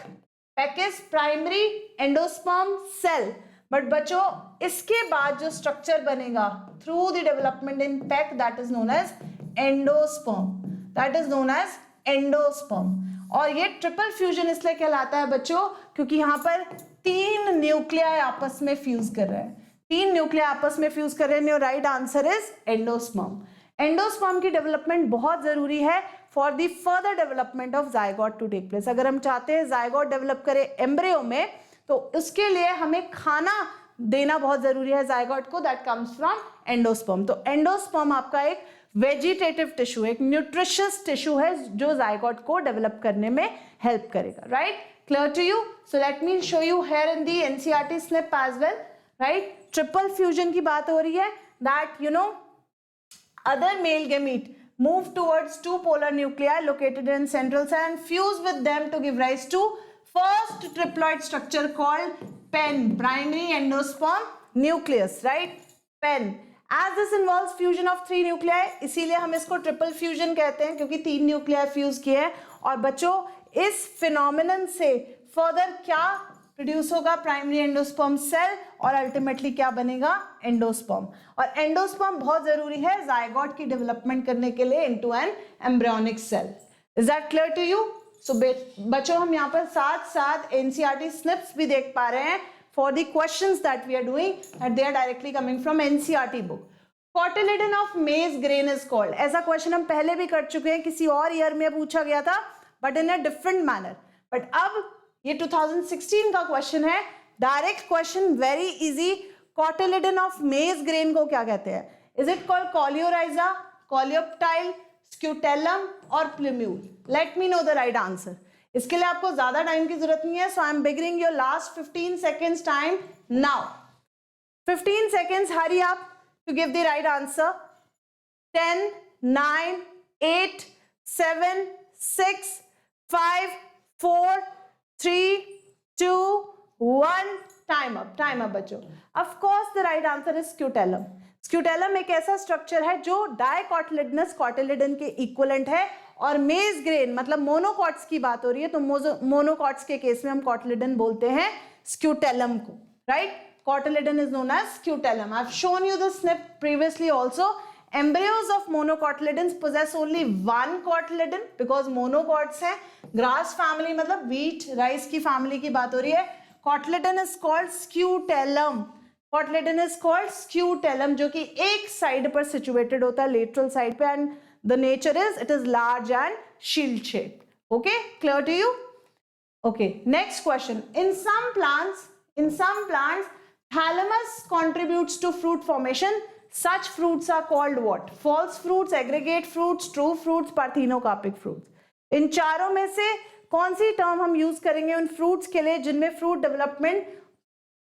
PEC is primary endosperm cell. But बच्चों, इसके बाद जो structure बनेगा through the development in PEC, that is known as endosperm. That is known as endosperm. और ये triple fusion इसलिए कहलाता है बच्चों क्योंकि यहाँ पर 3 न्यूक्लियाई आपस में फ्यूज कर रहे हैं, 3 न्यूक्लियाई आपस में फ्यूज कर रहे हैं। Right answer is endosperm. Endosperm की डेवलपमेंट बहुत जरूरी है for the further development of zygote to take place. अगर हम चाहते हैं जायगोट डेवलप करे एम्ब्रियो में, तो उसके लिए हमें खाना देना बहुत जरूरी है जायगोट को, दैट कम्स फ्रॉम एंडोस्पर्म। तो एंडोस्पर्म आपका एक वेजिटेटिव टिश्यू, एक न्यूट्रिशियस टिश्यू है जो जायगोट को डेवलप करने में हेल्प करेगा, right? Clear to you? So let me show you here in the NCERT snip as well, right? Triple fusion की बात हो रही है, that you know other male gamete move towards two polar nuclei located in central cell and fuse with them to give rise to first triploid structure called PEN, primary endosperm nucleus, right? PEN. As this involves fusion of 3 nuclei, इसीलिए हम इसको triple fusion कहते हैं, क्योंकि 3 nuclei fuse किए हैं। और बच्चों, इस फिनोमिनन से फर्दर क्या प्रोड्यूस होगा? प्राइमरी एंडोस्पर्म सेल, और अल्टीमेटली क्या बनेगा? एंडोस्पर्म। और एंडोस्पर्म बहुत जरूरी है जायगोट की डेवलपमेंट करने के लिए into an embryonic cell. Is that clear to you? So बच्चों, हम यहाँ पर साथ साथ एनसीईआरटी स्निप्स भी देख पा रहे हैं for the questions that we are doing, that they are directly coming from NCERT book. Cotyledon of maize grain is called. ऐसा क्वेश्चन हम पहले भी कर चुके हैं, किसी और ईयर में पूछा गया था, but in a different manner. But अब ये 2016 का क्वेश्चन है, direct question, very easy. Cotyledon of maize grain को क्या कहते हैं? Is it called coleorhiza, coleoptile, scutellum और plumule? Let me know the right answer. इसके लिए आपको ज्यादा टाइम की जरूरत नहीं है, so I am beginning your last 15 seconds time now. 15 seconds, hurry up to give the right answer. 10, 9, 8, 7, 6, 5, 4, 3, 2, 1, time up बच्चों। Of course the right answer is scutellum. Scutellum एक ऐसा स्ट्रक्चर है जो डाइकोटिलिडनस कॉटिलिडन के इक्विवेलेंट है, और मेज grain मतलब मोनोकॉट्स की बात हो रही है, तो मोनोकॉट्स के केस में हम कॉटिलिडन बोलते हैं स्क्यूटेलम को, right? Cotyledon is known as scutellum. I have shown you the snip previously also. Embryos of monocotyledons possess only one cotyledon because monocots है। ग्रास फैमिली मतलब wheat, राइस की family की बात हो रही है। Cotyledon is called scutellum. Cotyledon is called scutellum, जो कि एक साइड पर सिचुएटेड होता है, लेटरल साइड पे, and the nature is it is large and shield shaped. Okay, clear to you? Okay, next question. In some plants thalamus contributes to fruit formation. Such fruits are called what? False fruits, aggregate fruits, true fruits, parthenocarpic fruits. इन चारों में से कौन सी term हम use करेंगे उन fruits के लिए जिनमें fruit development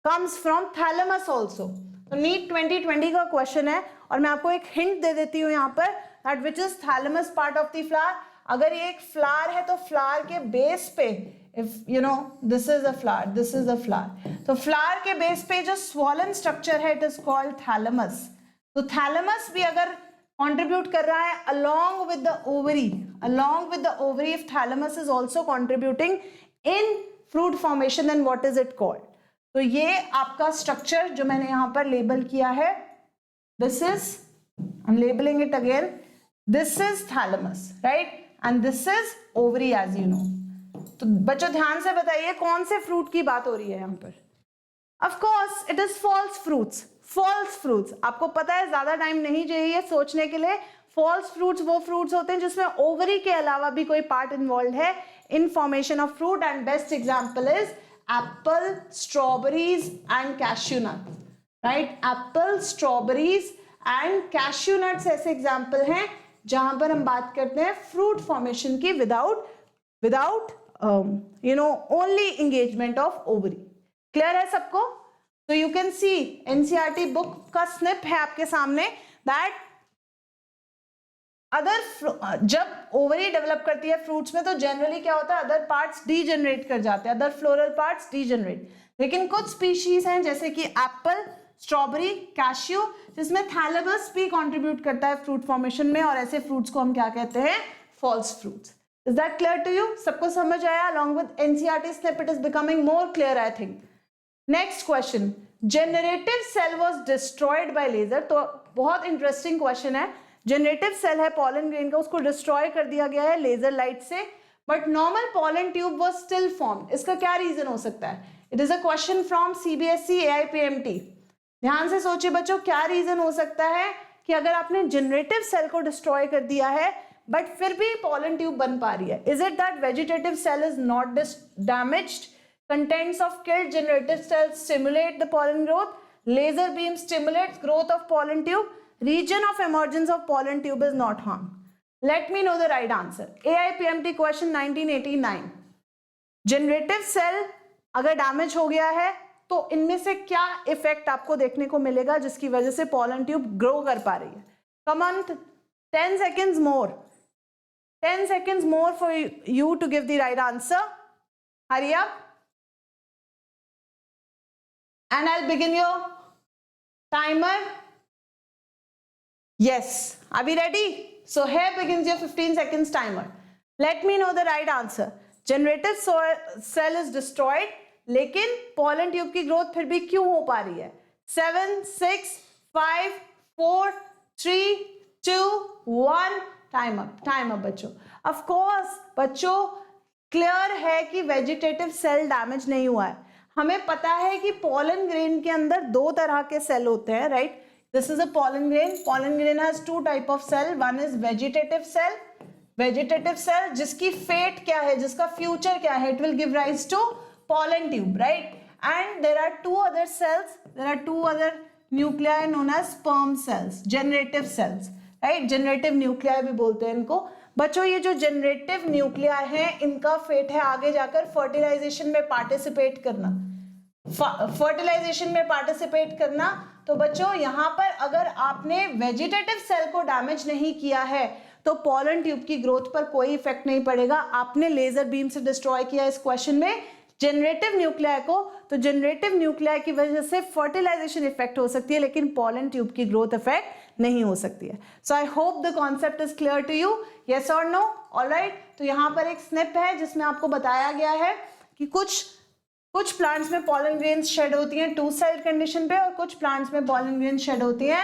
comes from thalamus also? तो नीट 2020 का क्वेश्चन है, और मैं आपको एक हिंट दे देती हूँ यहाँ पर, that which is thalamus part of the flower. अगर ये एक फ्लावर है तो फ्लावर के बेस पे, if you know this is a flower, this is a flower, तो फ्लावर के बेस पे जो swollen structure है it is called thalamus. तो thalamus भी अगर contribute कर रहा है along with the ovary, if thalamus is also contributing in fruit formation, then what is it called? तो ये आपका स्ट्रक्चर जो मैंने यहाँ पर लेबल किया है, this is, I'm labeling it again, this is thalamus, right? And this is ovary as you know. तो बच्चों ध्यान से बताइए कौन से फ्रूट की बात हो रही है यहाँ पर? Of course, it is false fruits. False fruits. आपको पता है, ज्यादा टाइम नहीं चाहिए सोचने के लिए। False fruits वो fruits होते हैं जिसमें ओवरी के अलावा भी कोई पार्ट इन्वॉल्व है in formation of fruit, and best example is apple, strawberries and cashew nuts, right? Apple, strawberries and cashew nuts ऐसे एग्जाम्पल हैं जहां पर हम बात करते हैं फ्रूट फॉर्मेशन की without only engagement of ovary. Clear है सबको? तो you can see NCERT book का स्निप है आपके सामने, दैट जब ओवरी डेवलप करती है फ्रूट्स में तो जनरली क्या होता है, अदर पार्ट्स डीजनरेट कर जाते हैं, अदर फ्लोरल पार्ट्स डीजनरेट। लेकिन कुछ स्पीशीज हैं जैसे कि एप्पल, स्ट्रॉबेरी, कैश्यू, जिसमें थैलेमस भी कंट्रीब्यूट करता है फ्रूट फॉर्मेशन में, और ऐसे फ्रूट्स को हम क्या कहते हैं? False fruits. Is that clear to you? सबको समझ आया? Along with NCERT snip it is becoming more clear I think. Next question, generative cell was destroyed by laser. तो बहुत इंटरेस्टिंग क्वेश्चन है। जनरेटिव सेल है पॉलन ग्रेन का, उसको destroy कर दिया गया है लेजर लाइट से, but normal pollen tube was still formed. इसका क्या रीजन हो सकता है? It is a question from CBSE AIPMT। ध्यान से सोचिए बच्चों, क्या रीजन हो सकता है कि अगर आपने जनरेटिव सेल को डिस्ट्रॉय कर दिया है बट फिर भी पॉलन ट्यूब बन पा रही है, is it that vegetative cell is not damaged? Contents of killed generative cells stimulate the pollen growth. Laser beam stimulates growth of pollen tube. Region of emergence of pollen tube is not harmed. Let me know the right answer. AIPMT question 1989. Generative cell अगर damage हो गया है तो इनमें से क्या effect आपको देखने को मिलेगा जिसकी वजह से pollen tube ग्रो कर पा रही है? Come on, 10 seconds more. 10 seconds more for you to give the right answer. Hurry up. And I'll begin your timer. Yes. Are we ready? So here begins your 15 seconds timer. Let me know the right answer. Generative cell is destroyed, लेकिन pollen tube की growth फिर भी क्यों हो पा रही है? 7, 6, 5, 4, 3, 2, 1. Time up. Time up बच्चों. Of course बच्चों clear है कि vegetative cell damage नहीं हुआ है. हमें पता है कि pollen grain के अंदर दो तरह के सेल होते हैं, right? This is a pollen grain. Pollen grain has two type of cell. One is vegetative cell. Vegetative cell जिसकी fate क्या है, जिसका future क्या है? It will give rise to pollen tube, right? And there are two other cells. There are two other nuclei known as sperm cells, generative cells, right? Generative nuclei भी बोलते हैं इनको. बच्चों ये जो जनरेटिव न्यूक्लियाई है इनका फेट है आगे जाकर फर्टिलाइजेशन में पार्टिसिपेट करना. फर्टिलाइजेशन में पार्टिसिपेट करना. तो बच्चों यहाँ पर अगर आपने वेजिटेटिव सेल को डैमेज नहीं किया है तो पॉलन ट्यूब की ग्रोथ पर कोई इफेक्ट नहीं पड़ेगा. आपने लेजर बीम से डिस्ट्रॉय किया इस क्वेश्चन में जनरेटिव न्यूक्लियाई को, तो जनरेटिव न्यूक्लियाई की वजह से फर्टिलाइजेशन इफेक्ट हो सकती है लेकिन पॉलन ट्यूब की ग्रोथ इफेक्ट नहीं हो सकती है. So I hope the concept is clear to you. Yes और नो? ऑलराइट. तो यहाँ पर एक स्निप है जिसमें आपको बताया गया है कि कुछ प्लांट्स में पॉलन ग्रेन्स शेड होती हैं 2 सेल कंडीशन पे और कुछ प्लांट्स में पॉलन ग्रेन शेड होती हैं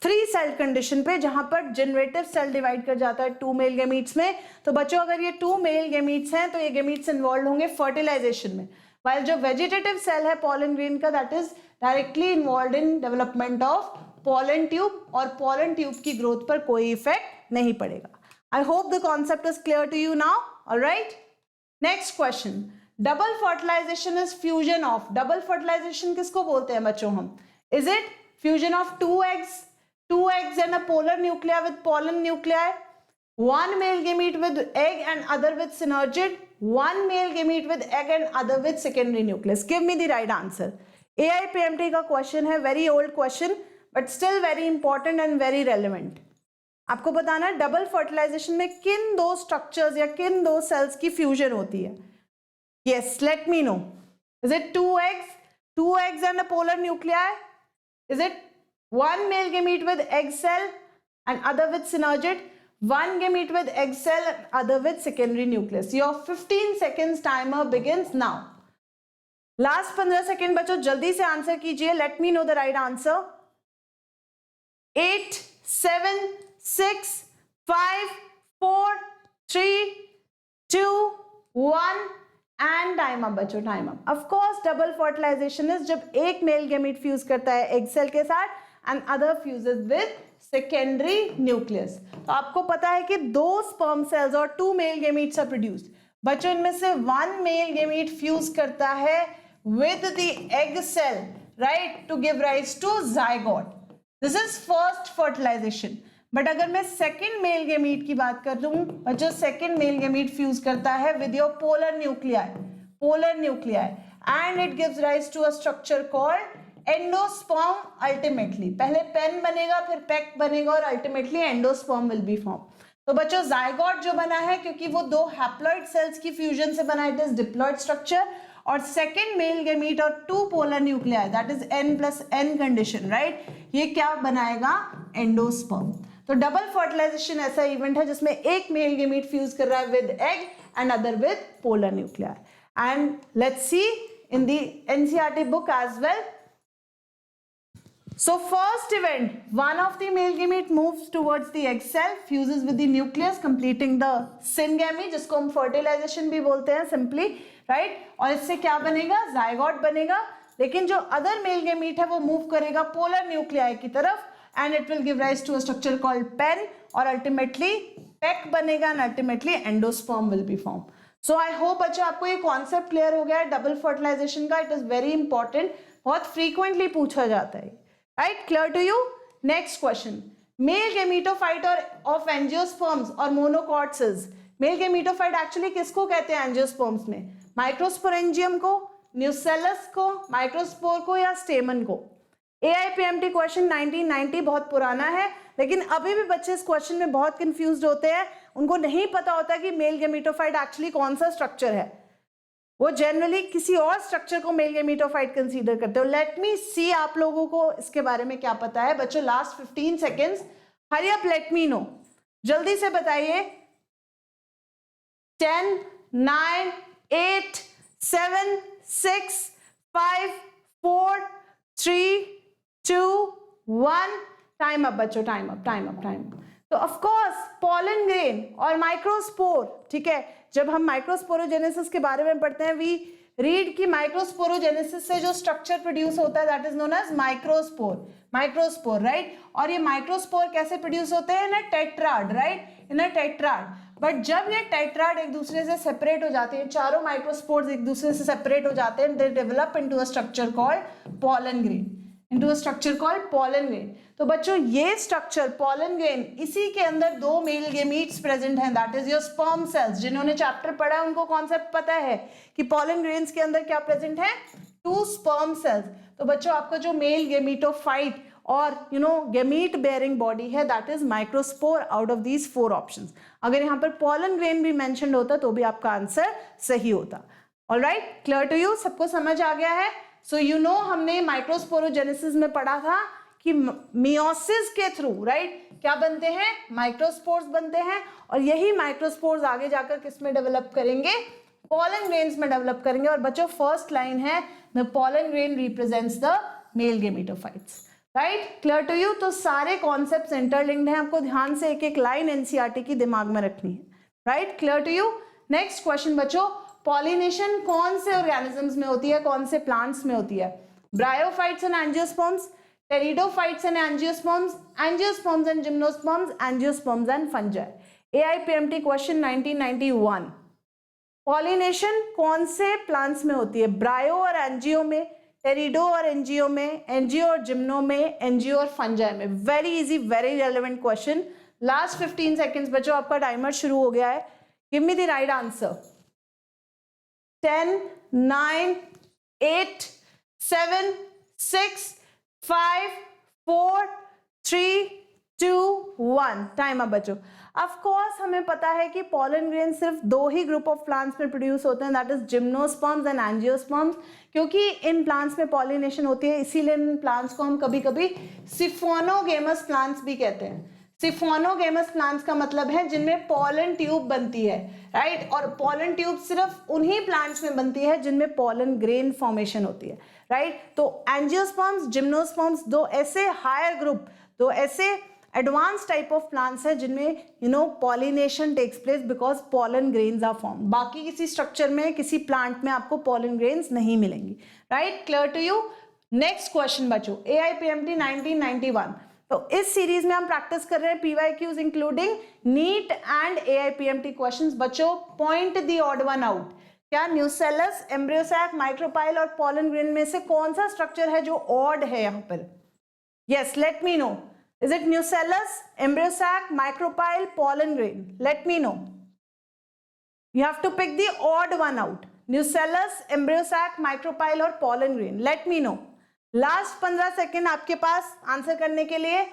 3 सेल कंडीशन पे, जहां पर जनरेटिव सेल डिवाइड कर जाता है 2 मेल गैमीट्स में. तो बच्चों अगर ये 2 मेल गैमीट्स हैं तो ये गैमीट्स इन्वॉल्व होंगे फर्टिलाइजेशन में, वाइल जो वेजिटेटिव सेल है पॉलन ग्रेन का that is directly involved in development of pollen tube और पॉलन ट्यूब की ग्रोथ पर कोई इफेक्ट नहीं पड़ेगा. I hope the concept is clear to you now. Alright. Next question. Double fertilization is fusion of. Double fertilization किसको बोलते हैं बच्चों हम? Is it fusion of 2 eggs and a polar nuclei with pollen nuclei, one male gamete with egg and other with synergid, one male gamete with egg and other with secondary nucleus? Give me the right answer. AIPMT का question है, very old question but still very important and very relevant. आपको बताना है double fertilisation में किन दो structures या किन दो सेल्स की फ्यूजन होती है. Yes, let me know. Is it 2 eggs and a polar nuclei? Is it one male gamete with egg cell and other with synergid, one gamete with egg cell and other with secondary nucleus? Your 15 seconds timer begins now. Last 15 seconds बच्चों जल्दी से answer कीजिए. Let me know the right answer. 8, 7, 6, 5, 4, 3, 2, 1 and time up बच्चों. Time up. Of course double fertilization is जब एक male gamete fuse करता है egg cell के साथ and other fuses with secondary nucleus. तो आपको पता है कि 2 स्पर्म सेल्स और 2 मेल गैमीट्स आर प्रोड्यूस्ड. बच्चों इनमें से 1 मेल गैमीट फ्यूज करता है with the egg cell, right, to give rise to zygote. This is first fertilization. But अगर मैं सेकेंड मेल गैमीट की बात कर दूं बच्चों, सेकेंड मेल गैमीट फ्यूज करता है with your polar nuclei and it gives rise to a structure called endosperm. Ultimately पहले पेन बनेगा फिर पेक बनेगा और ultimately endosperm will be form. तो बच्चों जाइगोट जो बना है क्योंकि वो 2 हैप्लॉइड सेल्स की फ्यूजन से बना, इट इज डिप्लॉइड स्ट्रक्चर. और सेकेंड मेल गैमीट और 2 polar nuclei that is n+n condition, right, ये क्या बनाएगा? एंडोस्पर्म. तो डबल फर्टिलाइजेशन ऐसा इवेंट है जिसमें एक मेल गैमीट फ्यूज कर रहा है with egg and other with polar nuclei. And let's see in the NCERT book as well. So first event, one of the male gamete moves towards the egg cell, fuses with the nucleus, completing the syngamy, जिसको हम fertilization भी बोलते हैं simply, right? और इससे क्या बनेगा? zygote बनेगा. लेकिन जो other male gamete है वो move करेगा polar nuclei की तरफ and it will give rise to a structure called pen, और ultimately peck बनेगा and ultimately endosperm will be formed. So I hope बच्चों आपको ये concept clear हो गया है double fertilization का. It is very important, बहुत frequently पूछा जाता है. Right, clear to you? Next question. Male gametophyte of angiosperms or monocots is. Male gametophyte actually किसको कहते हैं angiosperms में? Microsporangium को, Nucellus को, Microspore को या stamen को? AIPMT क्वेश्चन 1990 बहुत पुराना है, लेकिन अभी भी बच्चे इस क्वेश्चन में बहुत कंफ्यूज्ड होते हैं. उनको नहीं पता होता कि मेल गेमेटोफाइट एक्चुअली कौन सा स्ट्रक्चर है. वो जनरली किसी और स्ट्रक्चर को मेल गेमेटोफाइट कंसीडर करते हो. लेट मी सी आप लोगों को इसके बारे में क्या पता है. बच्चों last 15 seconds, hurry up, late me no, जल्दी से बताइए. 10, 9, 8, 7, 6, 5, 4, 3, 2, 1. टाइम अप बच्चों, time up, time up, time up. तो ऑफ कोर्स पॉलन ग्रेन और माइक्रोस्पोर, ठीक है. जब हम माइक्रोस्पोरोजेनेसिस के बारे में पढ़ते हैं, वी रीड कि माइक्रोस्पोरोजेनेसिस से जो स्ट्रक्चर प्रोड्यूस होता है that is known as microspore. Microspore, right. और ये माइक्रोस्पोर कैसे प्रोड्यूस होते हैं? In a tetrad, right, in a tetrad. But जब ये टेट्राड एक दूसरे से सेपरेट हो जाते हैं, चारों माइक्रोस्पोर्स एक दूसरे से सेपरेट हो जाते हैं, they develop into a structure called pollen grain. into a structure called pollen grain. तो बच्चों ये स्ट्रक्चर pollen grain, इसी के अंदर दो मेल गेमीट्स प्रेजेंट हैं, that is your sperm cells. जिन्होंने चैप्टर पढ़ा है उनको कॉन्सेप्ट पता है कि pollen grains के अंदर क्या प्रेजेंट है? 2 स्पर्म सेल्स. तो बच्चों आपका जो मेल गेमीटोफाइट और गेमीट बेयरिंग बॉडी है that is microspore out of these 4 options. अगर यहाँ पर pollen grain भी मेंशन्ड होता तो भी आपका आंसर सही होता. Alright, clear to you? सबको समझ आ गया है? सो हमने माइक्रोस्पोरोजेनेसिस में पढ़ा था कि मियोसिस के थ्रू, राइट, क्या बनते हैं? माइक्रोस्पोर्स बनते हैं. और यही माइक्रोस्पोर्स आगे जाकर किस में डेवलप करेंगे? पॉलन ग्रेन्स में डेवलप करेंगे. और बच्चों फर्स्ट लाइन है the pollen grain represents the male gametophytes. Right, clear to you? तो सारे कॉन्सेप्ट्स इंटरलिंक्ड हैं, आपको ध्यान से एक एक लाइन एनसीईआरटी की दिमाग में रखनी है. Right, clear to you? Next question बच्चों, पॉलिनेशन कौन से ऑर्गेनिजम्स में होती है, कौन से प्लांट्स में होती है? Bryophytes and angiosperms, pteridophytes and angiosperms, angiosperms and gymnosperms, angiosperms and fungi. AIPMT question 1991. Pollination कौन से प्लांट्स में होती है? ब्रायो और एंजियो में, टेरिडो और एंजियो में, एंजियो और जिम्नो में, एंजियो और फंजाई में. Very easy, very relevant question. Last 15 seconds बच्चों, आपका टाइमर शुरू हो गया है. Give me the right answer. 10, 9, 8, 7, 6, 5, 4, 3, 2, 1. Time up बच्चों. ऑफ कोर्स हमें पता है कि पॉलन ग्रेन सिर्फ 2 ही ग्रुप ऑफ प्लांट्स में प्रोड्यूस होते हैं, that is gymnosperms and angiosperms. क्योंकि इन प्लांट्स में पॉलिनेशन होती है, इसीलिए इन प्लांट्स को हम कभी कभी सिफोनोगेमस प्लांट्स भी कहते हैं. सिफोनोगेमस प्लांट्स का मतलब है जिनमें पॉलन ट्यूब बनती है, राइट. और पॉलन ट्यूब सिर्फ उन्हीं प्लांट्स में बनती है जिनमें पॉलन ग्रेन फॉर्मेशन होती है, राइट. तो एंजियोस्पर्म्स, जिम्नोस्पर्म्स, 2 ऐसे हायर ग्रुप, 2 ऐसे एडवांस टाइप ऑफ प्लांट्स है जिनमें pollination takes place because pollen grains are form. बाकी किसी स्ट्रक्चर में, किसी प्लांट में आपको पॉलन ग्रेन्स नहीं मिलेंगी. Right, clear to you? Next question बच्चों, एआईपीएमटी 1991. तो इस सीरीज में हम प्रैक्टिस कर रहे हैं PYQs including NEET and AIPMT questions. बच्चों point the odd one out. क्या न्यूसेलस, एम्ब्रियोसैक, माइक्रोपाइल और पॉलन ग्रेन में से कौन सा स्ट्रक्चर है जो ऑड है यहाँ पर? Yes, let me know. Is it nucellus, embryo sac, micropyle, pollen grain? Let me know. You have to pick the odd one out. Nucellus, embryo sac, micropyle और pollen grain. Let me know. Last 15 second आपके पास answer करने के लिए.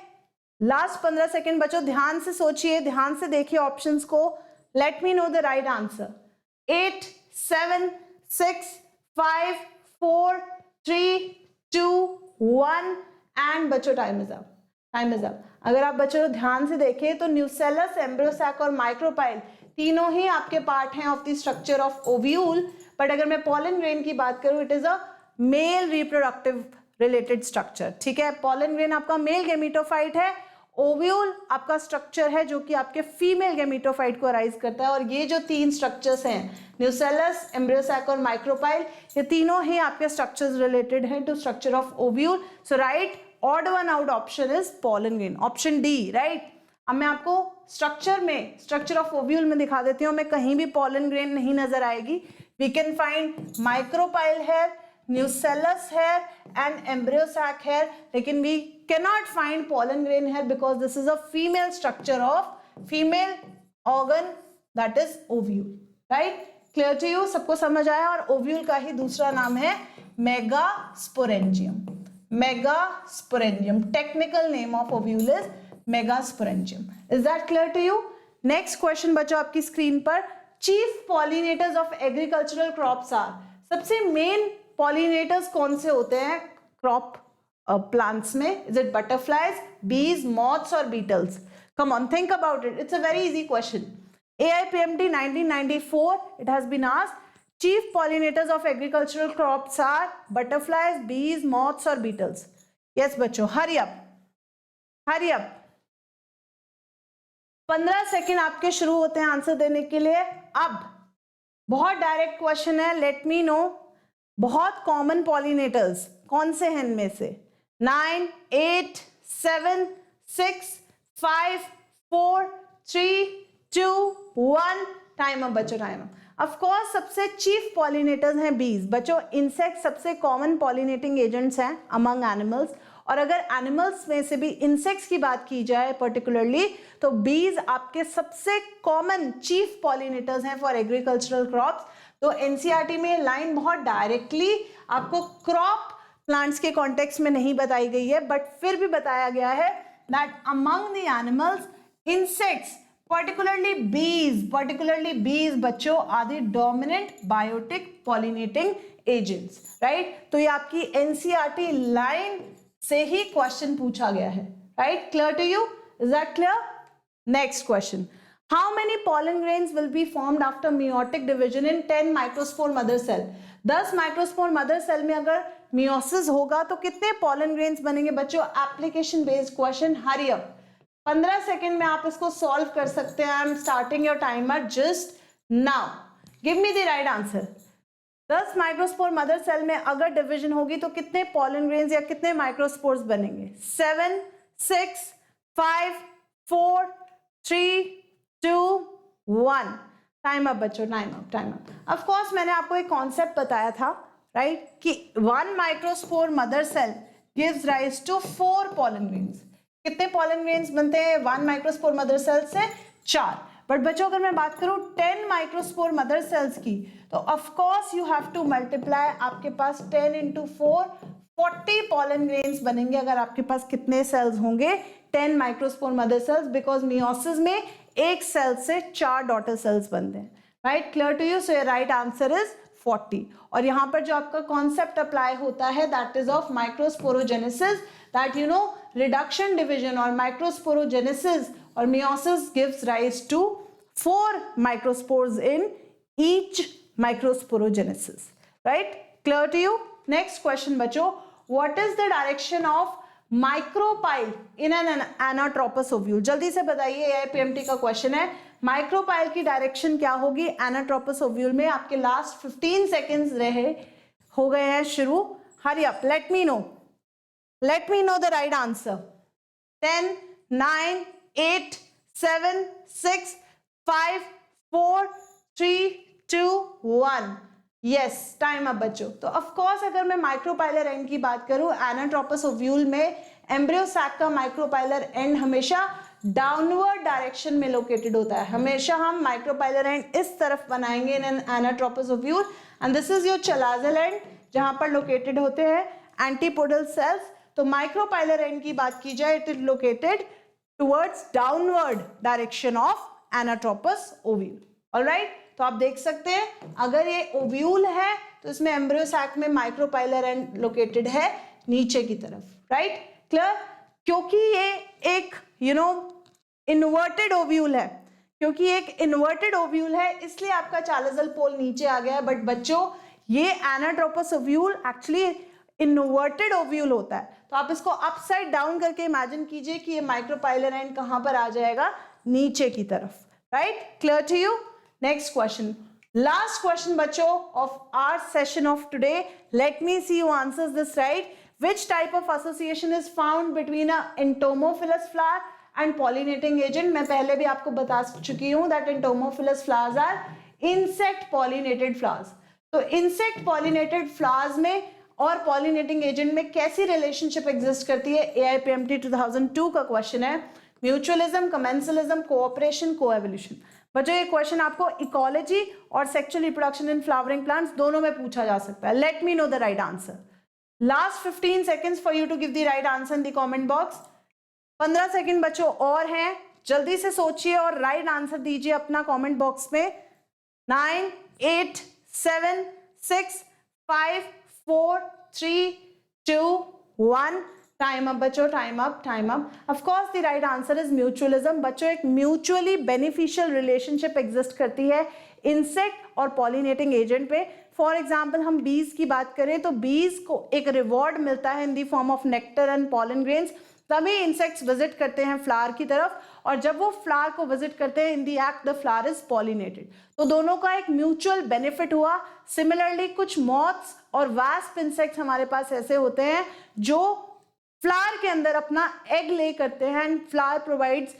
Last 15 second बच्चों, ध्यान से सोचिए, ध्यान से देखिए ऑप्शंस को. Let me know the right answer. 8, 7, 6, 5, 4, 3, 2, 1 and बच्चों time is up. Time is up. अगर आप बच्चों ध्यान से देखें तो न्यूसेलस, एम्ब्रियोसैक और माइक्रोपाइल तीनों ही आपके पार्ट हैं of the structure of ovule. But अगर मैं पॉलन ग्रेन की बात करूं, it is a male reproductive related structure. ठीक है, पॉलन ग्रेन आपका मेल गेमेटोफाइट है, ओव्यूल आपका स्ट्रक्चर है जो कि आपके फीमेल गेमेटोफाइट को अराइज करता है. और ये जो 3 स्ट्रक्चर्स हैं, न्यूसेलस, एम्ब्रियोसैक और माइक्रोपाइल, ये तीनों ही आपके स्ट्रक्चर्स रिलेटेड हैं to structure of ovule. So right odd one out option is pollen grain, option D, right. अब मैं आपको स्ट्रक्चर ऑफ ओव्यूल में दिखा देती हूँ, मैं कहीं भी पॉलन ग्रेन नहीं नजर आएगी। We can find micropyle here, nucellus here and embryo sac here, लेकिन we cannot find pollen grain here because this is a female structure of female organ that is ovule, right. Clear to you, सबको समझ आया। और ovule का ही दूसरा नाम है megasporangium, megasporangium, technical name of ovule is megasporangium. Is that clear to you? Next question बच्चों आपकी स्क्रीन पर, chief pollinators of agricultural crops are, सबसे मेन पॉलिनेटर्स कौन से होते हैं क्रॉप प्लांट्स में? Is it butterflies, bees, moths और beetles? Come on, think about it, it's a very easy question. AIPMT 1994 it has been asked, chief pollinators of agricultural crops are butterflies, bees, moths or beetles? Yes बच्चों, hurry up, hurry up। 15 second आपके शुरू होते हैं answer देने के लिए। अब बहुत डायरेक्ट क्वेश्चन है, लेट मी नो, बहुत कॉमन पॉलिनेटर्स कौन से हैं इनमें से? 9, 8, 7, 6, 5, 4, 3, 2, 1, टाइम अप बच्चों, टाइम अप। ऑफ कोर्स सबसे चीफ पॉलिनेटर्स हैं बीज बच्चों। इंसेक्ट सबसे कॉमन पॉलिनेटिंग एजेंट्स हैं अमंग एनिमल्स, और अगर एनिमल्स में से भी इंसेक्ट्स की बात की जाए पर्टिकुलरली, तो बीज आपके सबसे कॉमन चीफ पॉलिनेटर्स हैं फॉर एग्रीकल्चरल क्रॉप्स। तो एनसीईआरटी में लाइन बहुत डायरेक्टली आपको क्रॉप प्लांट्स के कॉन्टेक्स्ट में नहीं बताई गई है, बट फिर भी बताया गया है that among the animals insects particularly bees बच्चों are the dominant biotic pollinating agents, right? तो ये आपकी NCERT लाइन से ही क्वेश्चन पूछा गया है, right? Clear to you? Is that clear? Next question. How many pollen grains will be formed after meiotic division in 10 microspore mother cell? 10 microspore mother cell में अगर meiosis होगा तो कितने pollen grains बनेंगे बच्चों? Application based question, hurry up. 15 second में आप इसको सॉल्व कर सकते हैं। I am starting your timer just now, give me the right answer. 10 microspore mother cell में अगर डिवीजन होगी तो कितने पॉलन ग्रेन्स या कितने माइक्रोस्पोर्स बनेंगे? 7, 6, 5, 4, 3, 2, 1, टाइम अप बच्चों, time up, time up. Of course मैंने आपको एक कॉन्सेप्ट बताया था, राइट, कि 1 microspore mother cell gives rise to 4 pollen grains. कितने पॉलन ग्रेन्स बनते हैं 1 माइक्रोस्पोर मदर सेल से? 4। बट बच्चों अगर मैं बात करूं 10 माइक्रोस्पोर मदर सेल्स की, तो of course you have to multiply, आपके पास 10 into 4 40 पॉलन ग्रेन्स बनेंगे। अगर आपके पास कितने सेल्स होंगे? 10 microspore mother cells, because meiosis में एक सेल से 4 डॉटर सेल्स बनते हैं, right? Clear to you? So your right answer is 40। और यहाँ पर जो आपका कॉन्सेप्ट अप्लाई होता है that is of microsporogenesis, that you know reduction division or microsporogenesis or meiosis gives rise to 4 microspores in each microsporogenesis, right? Clear to you? Next question बच्चों, what is the direction of micropyle in an anatropous ovule? जल्दी से बताइए, AIPMT का question है। Micropyle की direction क्या होगी anatropous ovule में? आपके लास्ट 15 सेकेंड्स रहे हो गए हैं शुरू। Hurry up, late me no, let me know the right answer. 10, 9, 8, 7, 6, 5, 4, 3, 2, 1. Yes, time up बच्चों। तो ऑफ कोर्स अगर मैं माइक्रोपाइलर एंड की बात करूं, एनाट्रोपस ओव्यूल में एम्ब्रियो सैक का माइक्रोपाइलर एंड हमेशा डाउनवर्ड डायरेक्शन में लोकेटेड होता है। हमेशा हम माइक्रोपाइलर एंड इस तरफ बनाएंगे in anatropous ovule, and this is your chalazal end जहां पर लोकेटेड होते हैं एंटीपोडल सेल्स। तो माइक्रोपाइलर एंड की बात की जाए, it is located towards downward direction of anatropous ovule. Alright, तो आप देख सकते हैं अगर ये ओव्यूल है तो इसमें एम्ब्रियो सैक में माइक्रोपाइलर एंड लोकेटेड है नीचे की तरफ, राइट? क्लियर? क्योंकि ये एक इन्वर्टेड ओव्यूल है, क्योंकि एक इन्वर्टेड ओव्यूल है इसलिए आपका चालाजल पोल नीचे आ गया है। बट बच्चों ये anatropous ovule actually inverted ovule होता है, तो आप इसको अपसाइड डाउन करके इमेजिन कीजिए कि ये माइक्रोपाइलर एंड कहां पर आ जाएगा? नीचे की तरफ, right? Clear to you? Next question, last question बच्चों of our session of today. Let me see you answers this right. which type of association is found between a entomophilous flower and pollinating agent? मैं पहले भी आपको बता चुकी हूँ that entomophilous flowers are insect pollinated flowers. तो insect pollinated flowers में और pollinating agent में कैसी relationship exist करती है? AIPMT 2002 का question है. Mutualism, commensalism, cooperation, coevolution. बच्चों ये क्वेश्चन आपको इकोलॉजी और sexual reproduction in flowering plants दोनों में पूछा जा सकता है. Let me know the right answer. Last 15 seconds for you to give the right answer in the comment box. 15 second बच्चों और हैं, जल्दी से सोचिए और राइट आंसर दीजिए अपना कमेंट बॉक्स में. 9, 8, 7, 6, 5, 4, 3, 2, 1. टाइम अप बच्चों, time up, time up. Of course the right answer is mutualism. बच्चों एक म्यूचुअली बेनिफिशियल रिलेशनशिप एग्जिस्ट करती है इंसेक्ट और पॉलिनेटिंग एजेंट पे. फॉर एग्जाम्पल हम बीज की बात करें तो बीज को एक रिवॉर्ड मिलता है in the form of nectar and pollen grains. तभी इंसेक्ट्स विजिट करते हैं फ्लावर की तरफ, और जब वो फ्लावर को विजिट करते हैं in the act the flower is pollinated. तो दोनों का एक म्यूचुअल बेनिफिट हुआ. सिमिलरली कुछ मॉथ्स और वास्प इंसेक्ट्स हमारे पास ऐसे होते हैं जो फ्लावर के अंदर अपना एग ले करते हैं and flower provides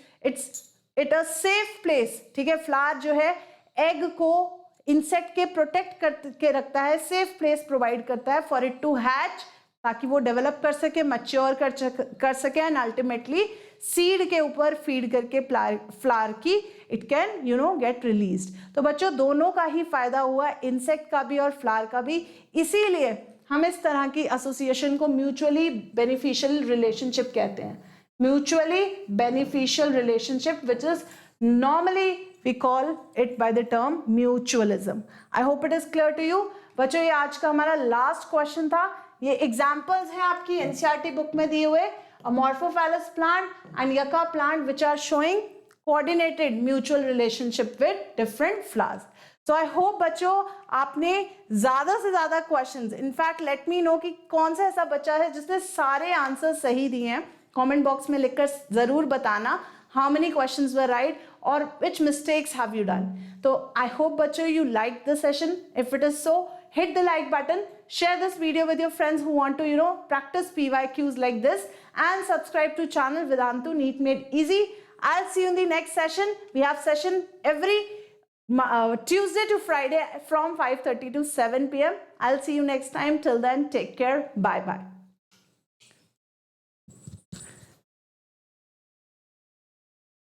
it a safe place. ठीक है, फ्लावर जो है एग को इंसेक्ट के प्रोटेक्ट करके रखता है, सेफ प्लेस प्रोवाइड करता है फॉर इट टू हैच, ताकि वो डेवलप कर सके, मैच्योर कर सके एंड अल्टीमेटली सीड के ऊपर फीड करके फ्लावर की इट कैन गेट रिलीज्ड. तो बच्चों दोनों का ही फायदा हुआ, इंसेक्ट का भी और फ्लावर का भी. इसीलिए हम इस तरह की एसोसिएशन को म्यूचुअली बेनिफिशियल रिलेशनशिप कहते हैं. Mutually beneficial relationship which is normally we call it by the term mutualism. I hope it is clear to you. बच्चों ये आज का हमारा लास्ट क्वेश्चन था. ये एग्जाम्पल्स हैं आपकी एनसीईआरटी बुक में दिए हुए. Amorphophallus plant and yucca plant which are showing coordinated mutual relationship with different flowers. So I hope बच्चों आपने ज्यादा से ज्यादा questions, in fact let me no कि कौन सा ऐसा बच्चा है जिसने सारे आंसर सही दिए हैं. कमेंट बॉक्स में लिखकर जरूर बताना how many questions were right or which mistakes have you done. So I hope bachcho you liked the session. If it is so, hit the like button, share this video with your friends who want to practice PYQs like this, and subscribe to channel Vedantu NEET Made Easy. I'll see you in the next session. We have session every Tuesday to Friday from 5:30 to 7 p.m. I'll see you next time. Till then, take care. Bye bye.